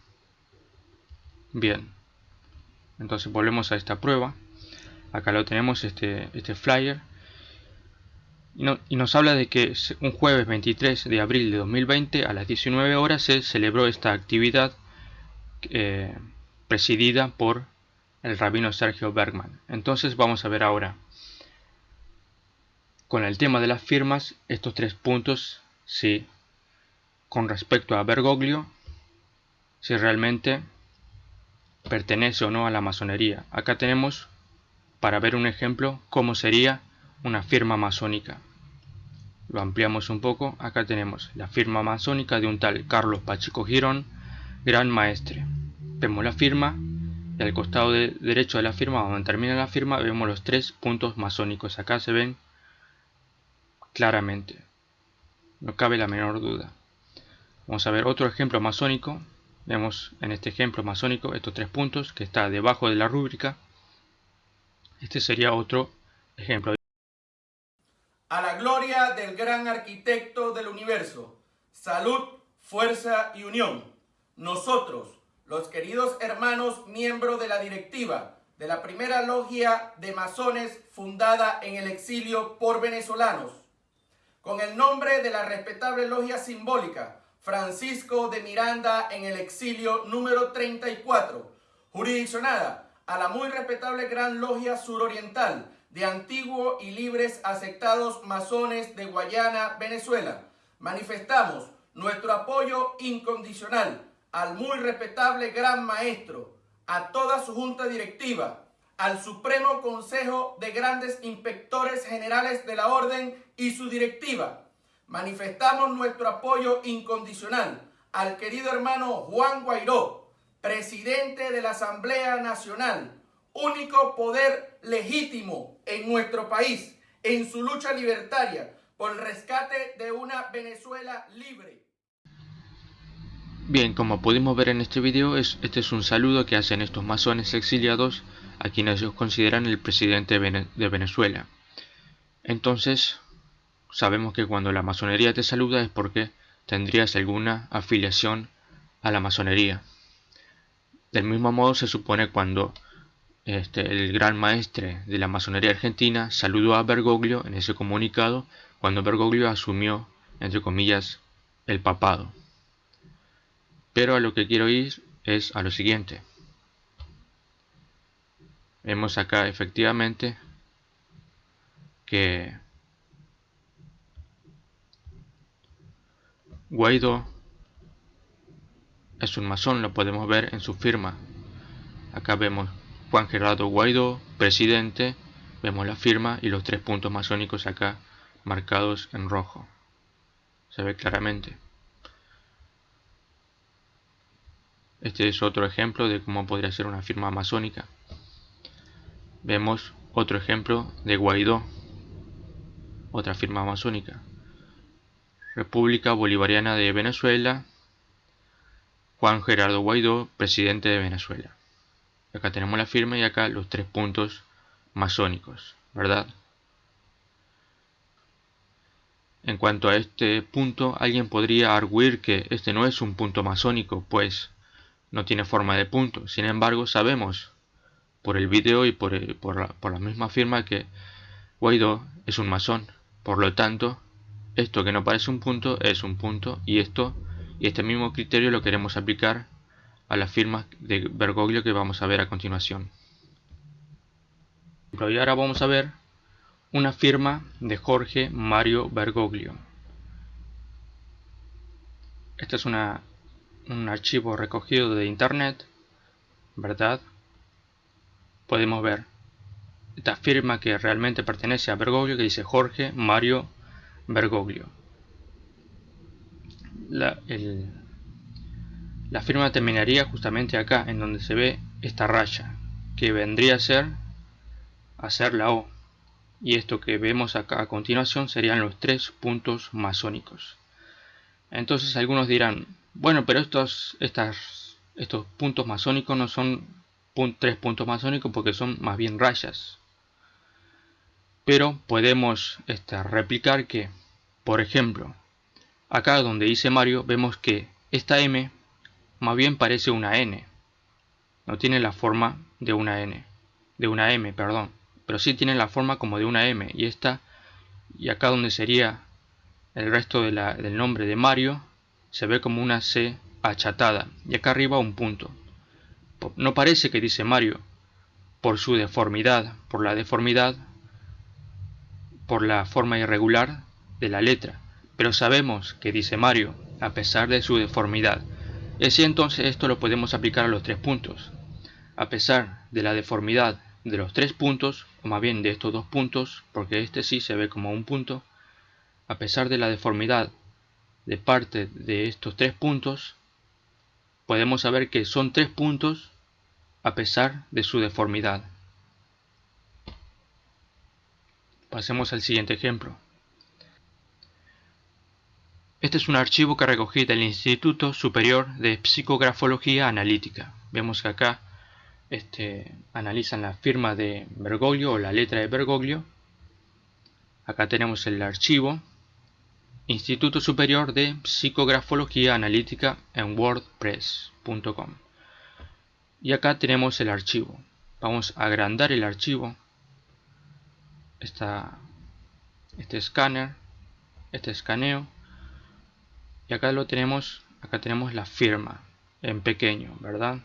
Bien, entonces volvemos a esta prueba. Acá lo tenemos, este flyer. Y nos habla de que un jueves 23 de abril de 2020 a las 19 horas se celebró esta actividad presidida por el rabino Sergio Bergman. Entonces vamos a ver ahora, con el tema de las firmas, estos tres puntos, si con respecto a Bergoglio, si realmente pertenece o no a la masonería. Acá tenemos, para ver un ejemplo, cómo sería una firma masónica. Lo ampliamos un poco. Acá tenemos la firma masónica de un tal Carlos Pacheco Girón, Gran Maestre. Vemos la firma y al costado derecho de la firma, donde termina la firma, vemos los tres puntos masónicos. Acá se ven claramente, no cabe la menor duda. Vamos a ver otro ejemplo masónico. Vemos en este ejemplo masónico estos tres puntos que está debajo de la rúbrica. Este sería otro ejemplo.
A la gloria del gran arquitecto del universo, salud, fuerza y unión. Nosotros, los queridos hermanos miembros de la directiva de la primera logia de masones fundada en el exilio por venezolanos, con el nombre de la respetable logia simbólica Francisco de Miranda en el exilio número 34, jurisdiccionada a la muy respetable Gran Logia Suroriental de antiguos y libres aceptados masones de Guayana, Venezuela, manifestamos nuestro apoyo incondicional al muy respetable Gran Maestro, a toda su junta directiva, al Supremo Consejo de Grandes Inspectores Generales de la Orden y su directiva. Manifestamos nuestro apoyo incondicional al querido hermano Juan Guairó, presidente de la Asamblea Nacional, único poder legítimo en nuestro país, en su lucha libertaria por el rescate de una Venezuela libre.
Bien, como pudimos ver en este video, este es un saludo que hacen estos masones exiliados a quienes ellos consideran el presidente de Venezuela. Entonces, sabemos que cuando la masonería te saluda es porque tendrías alguna afiliación a la masonería. Del mismo modo se supone cuando el gran maestre de la masonería argentina saludó a Bergoglio en ese comunicado cuando Bergoglio asumió, entre comillas, el papado. Pero a lo que quiero ir es a lo siguiente. Vemos acá efectivamente que Guaidó es un masón, lo podemos ver en su firma. Acá vemos Juan Gerardo Guaidó, presidente, vemos la firma y los tres puntos masónicos acá marcados en rojo. Se ve claramente. Este es otro ejemplo de cómo podría ser una firma masónica. Vemos otro ejemplo de Guaidó, otra firma masónica. República Bolivariana de Venezuela, Juan Gerardo Guaidó, presidente de Venezuela. Acá tenemos la firma y acá los 3 puntos masónicos, ¿verdad? En cuanto a este punto, alguien podría arguir que este no es un punto masónico, pues no tiene forma de punto. Sin embargo, sabemos por el video y por la misma firma que Guaidó es un masón. Por lo tanto, esto que no parece un punto es un punto, y este mismo criterio lo queremos aplicar a las firmas de Bergoglio que vamos a ver a continuación. Y ahora vamos a ver una firma de Jorge Mario Bergoglio. Este es un archivo recogido de internet, ¿verdad? Podemos ver esta firma que realmente pertenece a Bergoglio, que dice Jorge Mario Bergoglio. La firma terminaría justamente acá, en donde se ve esta raya, que vendría a ser la O. Y esto que vemos acá a continuación serían los 3 puntos masónicos. Entonces algunos dirán, bueno, pero estos puntos masónicos no son 3 puntos masónicos porque son más bien rayas. Pero podemos replicar que, por ejemplo, acá donde dice Mario, vemos que esta M más bien parece una N. No tiene la forma de una N, de una M, perdón, pero sí tiene la forma como de una M. Y acá donde sería el resto del nombre de Mario, se ve como una C achatada. Y acá arriba un punto. No parece que dice Mario, por su deformidad, por la deformidad, por la forma irregular de la letra. Pero sabemos que dice Mario, a pesar de su deformidad. Entonces esto lo podemos aplicar a los 3 puntos. A pesar de la deformidad de los 3 puntos, o más bien de estos 2 puntos, porque este sí se ve como un punto, a pesar de la deformidad de parte de estos 3 puntos, podemos saber que son 3 puntos a pesar de su deformidad. Pasemos al siguiente ejemplo. Este es un archivo que recogí del Instituto Superior de Psicografología Analítica. Vemos que acá analizan la firma de Bergoglio o la letra de Bergoglio. Acá tenemos el archivo Instituto Superior de Psicografología Analítica en wordpress.com. Y acá tenemos el archivo. Vamos a agrandar el archivo. Este escáner, este escaneo. Y acá tenemos la firma en pequeño, ¿verdad?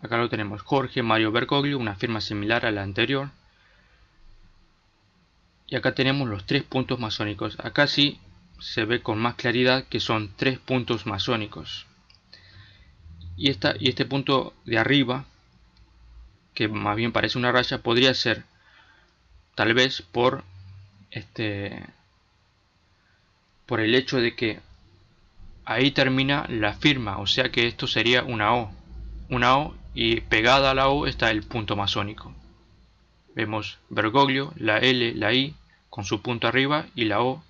Acá lo tenemos, Jorge Mario Bergoglio, una firma similar a la anterior. Y acá tenemos los 3 puntos masónicos. Acá sí se ve con más claridad que son 3 puntos masónicos. Y este punto de arriba, que más bien parece una raya, podría ser tal vez por el hecho de que ahí termina la firma, o sea que esto sería una O. Una O, y pegada a la O está el punto masónico. Vemos Bergoglio, la L, la I con su punto arriba y la O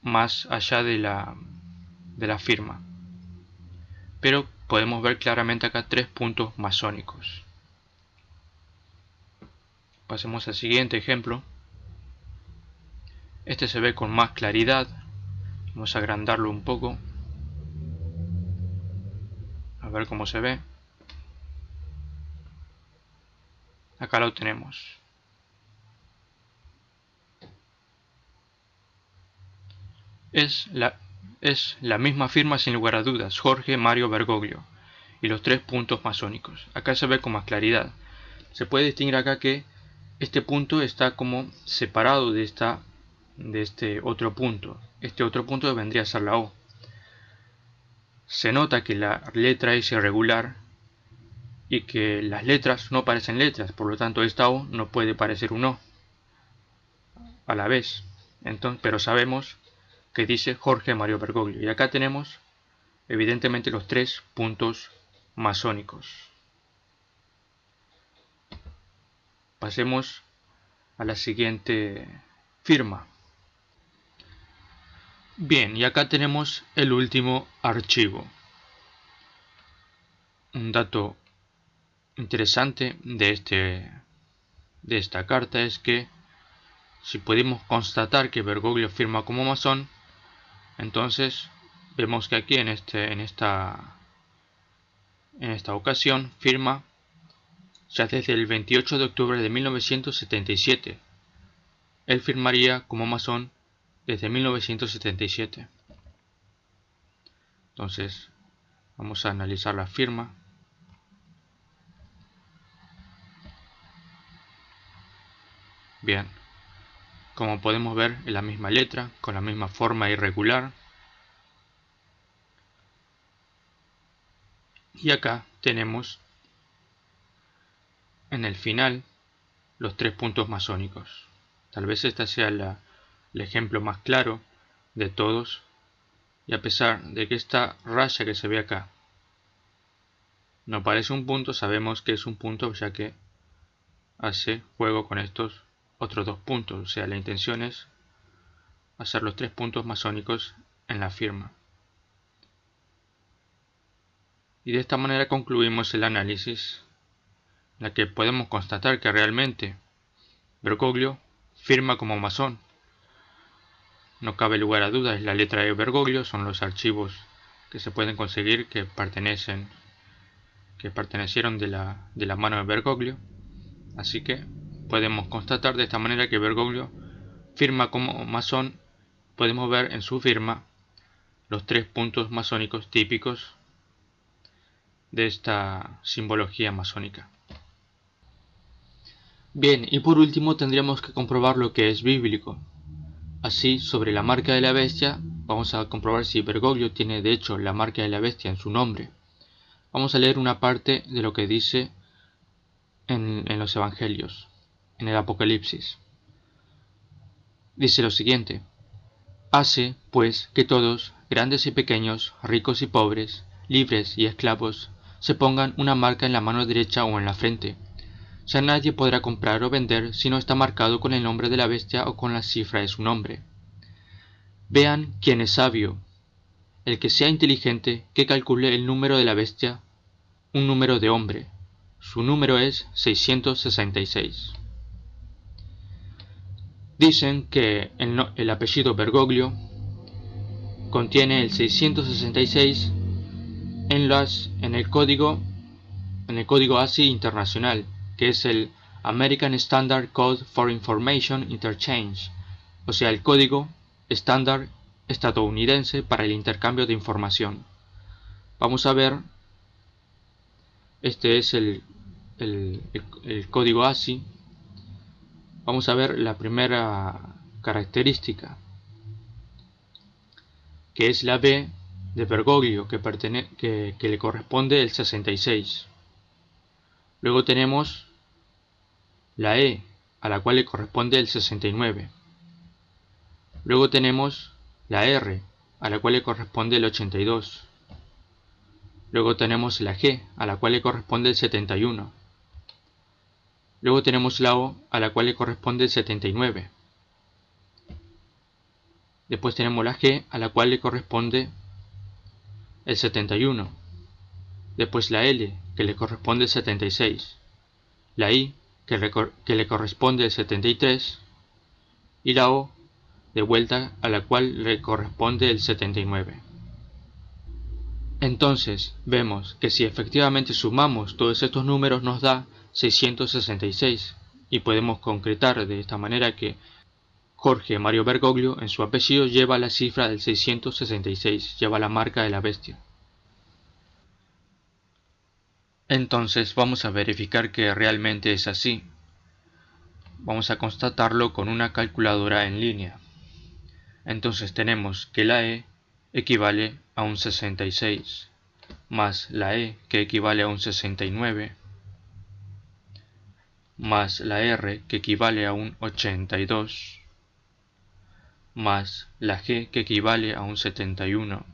más allá de la firma. Pero podemos ver claramente acá 3 puntos masónicos. Pasemos al siguiente ejemplo. Este se ve con más claridad. Vamos a agrandarlo un poco. A ver cómo se ve. Acá lo tenemos. Es la misma firma sin lugar a dudas, Jorge Mario Bergoglio, y los 3 puntos masónicos. Acá se ve con más claridad. Se puede distinguir acá que este punto está como separado de este otro punto. Este otro punto vendría a ser la O. Se nota que la letra es irregular y que las letras no parecen letras, por lo tanto esta O no puede parecer un O a la vez. Entonces, pero sabemos que dice Jorge Mario Bergoglio. Y acá tenemos evidentemente los 3 puntos masónicos. Pasemos a la siguiente firma. Bien, y acá tenemos el último archivo. Un dato interesante de esta carta es que si podemos constatar que Bergoglio firma como masón, entonces vemos que aquí en esta ocasión firma ya desde el 28 de octubre de 1977. Él firmaría como masón desde 1977. Entonces vamos a analizar la firma. Bien, como podemos ver es la misma letra, con la misma forma irregular. Y acá tenemos en el final los 3 puntos masónicos. Tal vez este sea el ejemplo más claro de todos. Y a pesar de que esta raya que se ve acá no parece un punto, sabemos que es un punto ya que hace juego con estos otros 2 puntos. O sea, la intención es hacer los 3 puntos masónicos en la firma. Y de esta manera concluimos el análisis, en la que podemos constatar que realmente Bergoglio firma como masón. No cabe lugar a dudas, es la letra de Bergoglio, son los archivos que se pueden conseguir que pertenecieron de la mano de Bergoglio. Así que podemos constatar de esta manera que Bergoglio firma como masón. Podemos ver en su firma los 3 puntos masónicos típicos de esta simbología masónica. Bien, y por último tendríamos que comprobar lo que es bíblico. Así, sobre la marca de la bestia, vamos a comprobar si Bergoglio tiene de hecho la marca de la bestia en su nombre. Vamos a leer una parte de lo que dice en los Evangelios, en el Apocalipsis. Dice lo siguiente: hace, pues, que todos, grandes y pequeños, ricos y pobres, libres y esclavos, se pongan una marca en la mano derecha o en la frente. Ya nadie podrá comprar o vender si no está marcado con el nombre de la bestia o con la cifra de su nombre. Vean quién es sabio. El que sea inteligente, que calcule el número de la bestia, un número de hombre. Su número es 666. Dicen que el apellido Bergoglio contiene el 666 en el código ASCII internacional, que es el American Standard Code for Information Interchange, o sea, el código estándar estadounidense para el intercambio de información. Vamos a ver, este es el código ASCII. Vamos a ver la primera característica, que es la B de Bergoglio, que le corresponde el 66. Luego tenemos la E, a la cual le corresponde el 69. Luego tenemos la R, a la cual le corresponde el 82. Luego tenemos la G, a la cual le corresponde el 71. Luego tenemos la O, a la cual le corresponde el 79. Después tenemos la G, a la cual le corresponde el 71. Después la L, que le corresponde el 76. La I, que le corresponde el 73. Y la O, de vuelta, a la cual le corresponde el 79. Entonces vemos que si efectivamente sumamos todos estos números nos da 666 y podemos concretar de esta manera que Jorge Mario Bergoglio en su apellido lleva la cifra del 666, lleva la marca de la bestia. Entonces vamos a verificar que realmente es así. Vamos a constatarlo con una calculadora en línea. Entonces tenemos que la E equivale a un 66, más la E, que equivale a un 69, más la R, que equivale a un 82, más la G, que equivale a un 71,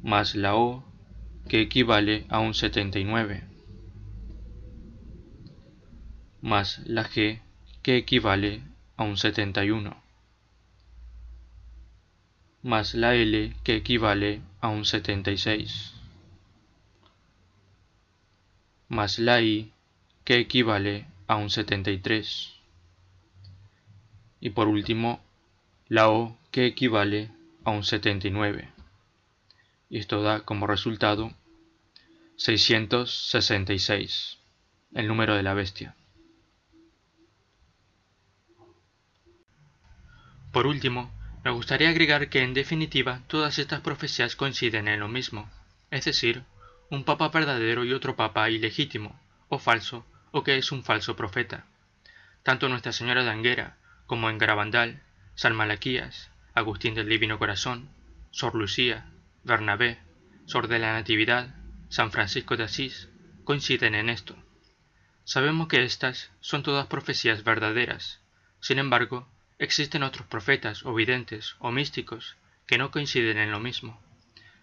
más la O, que equivale a un 79, más la G, que equivale a un 71. más la L, que equivale a un 76, más la I, que equivale a un 73, y por último la O, que equivale a un 79. Y esto da como resultado 666, el número de la bestia. Por último, me gustaría agregar que en definitiva todas estas profecías coinciden en lo mismo, es decir, un papa verdadero y otro papa ilegítimo, o falso, o que es un falso profeta. Tanto Nuestra Señora de Anguera, como en Garabandal, San Malaquías, Agustín del Divino Corazón, Sor Lucía, Bernabé, Sor de la Natividad, San Francisco de Asís, coinciden en esto. Sabemos que estas son todas profecías verdaderas. Sin embargo, existen otros profetas, o videntes, o místicos, que no coinciden en lo mismo.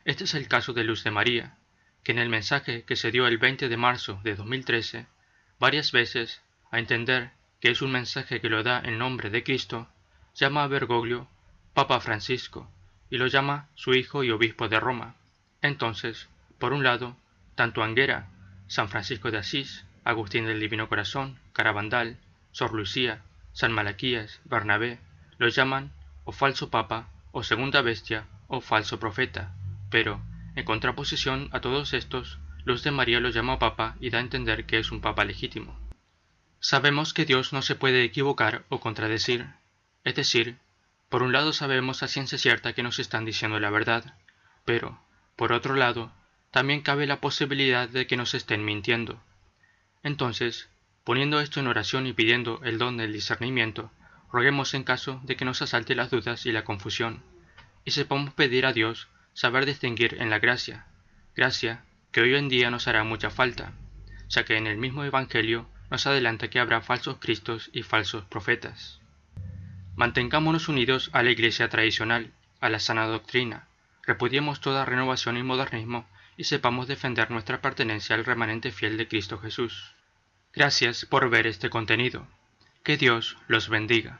Este es el caso de Luz de María, que en el mensaje que se dio el 20 de marzo de 2013, varias veces, a entender que es un mensaje que lo da en nombre de Cristo, llama a Bergoglio Papa Francisco, y lo llama su hijo y obispo de Roma. Entonces, por un lado, tanto Anguera, San Francisco de Asís, Agustín del Divino Corazón, Garabandal, Sor Lucía, San Malaquías, Bernabé, lo llaman o falso papa, o segunda bestia, o falso profeta, pero, en contraposición a todos estos, Luz de María lo llama papa y da a entender que es un papa legítimo. Sabemos que Dios no se puede equivocar o contradecir, es decir, por un lado sabemos a ciencia cierta que nos están diciendo la verdad, pero, por otro lado, también cabe la posibilidad de que nos estén mintiendo. Entonces, poniendo esto en oración y pidiendo el don del discernimiento, roguemos en caso de que nos asalte las dudas y la confusión, y sepamos pedir a Dios saber distinguir en la gracia que hoy en día nos hará mucha falta, ya que en el mismo Evangelio nos adelanta que habrá falsos cristos y falsos profetas. Mantengámonos unidos a la Iglesia tradicional, a la sana doctrina, repudiemos toda renovación y modernismo y sepamos defender nuestra pertenencia al remanente fiel de Cristo Jesús. Gracias por ver este contenido. Que Dios los bendiga.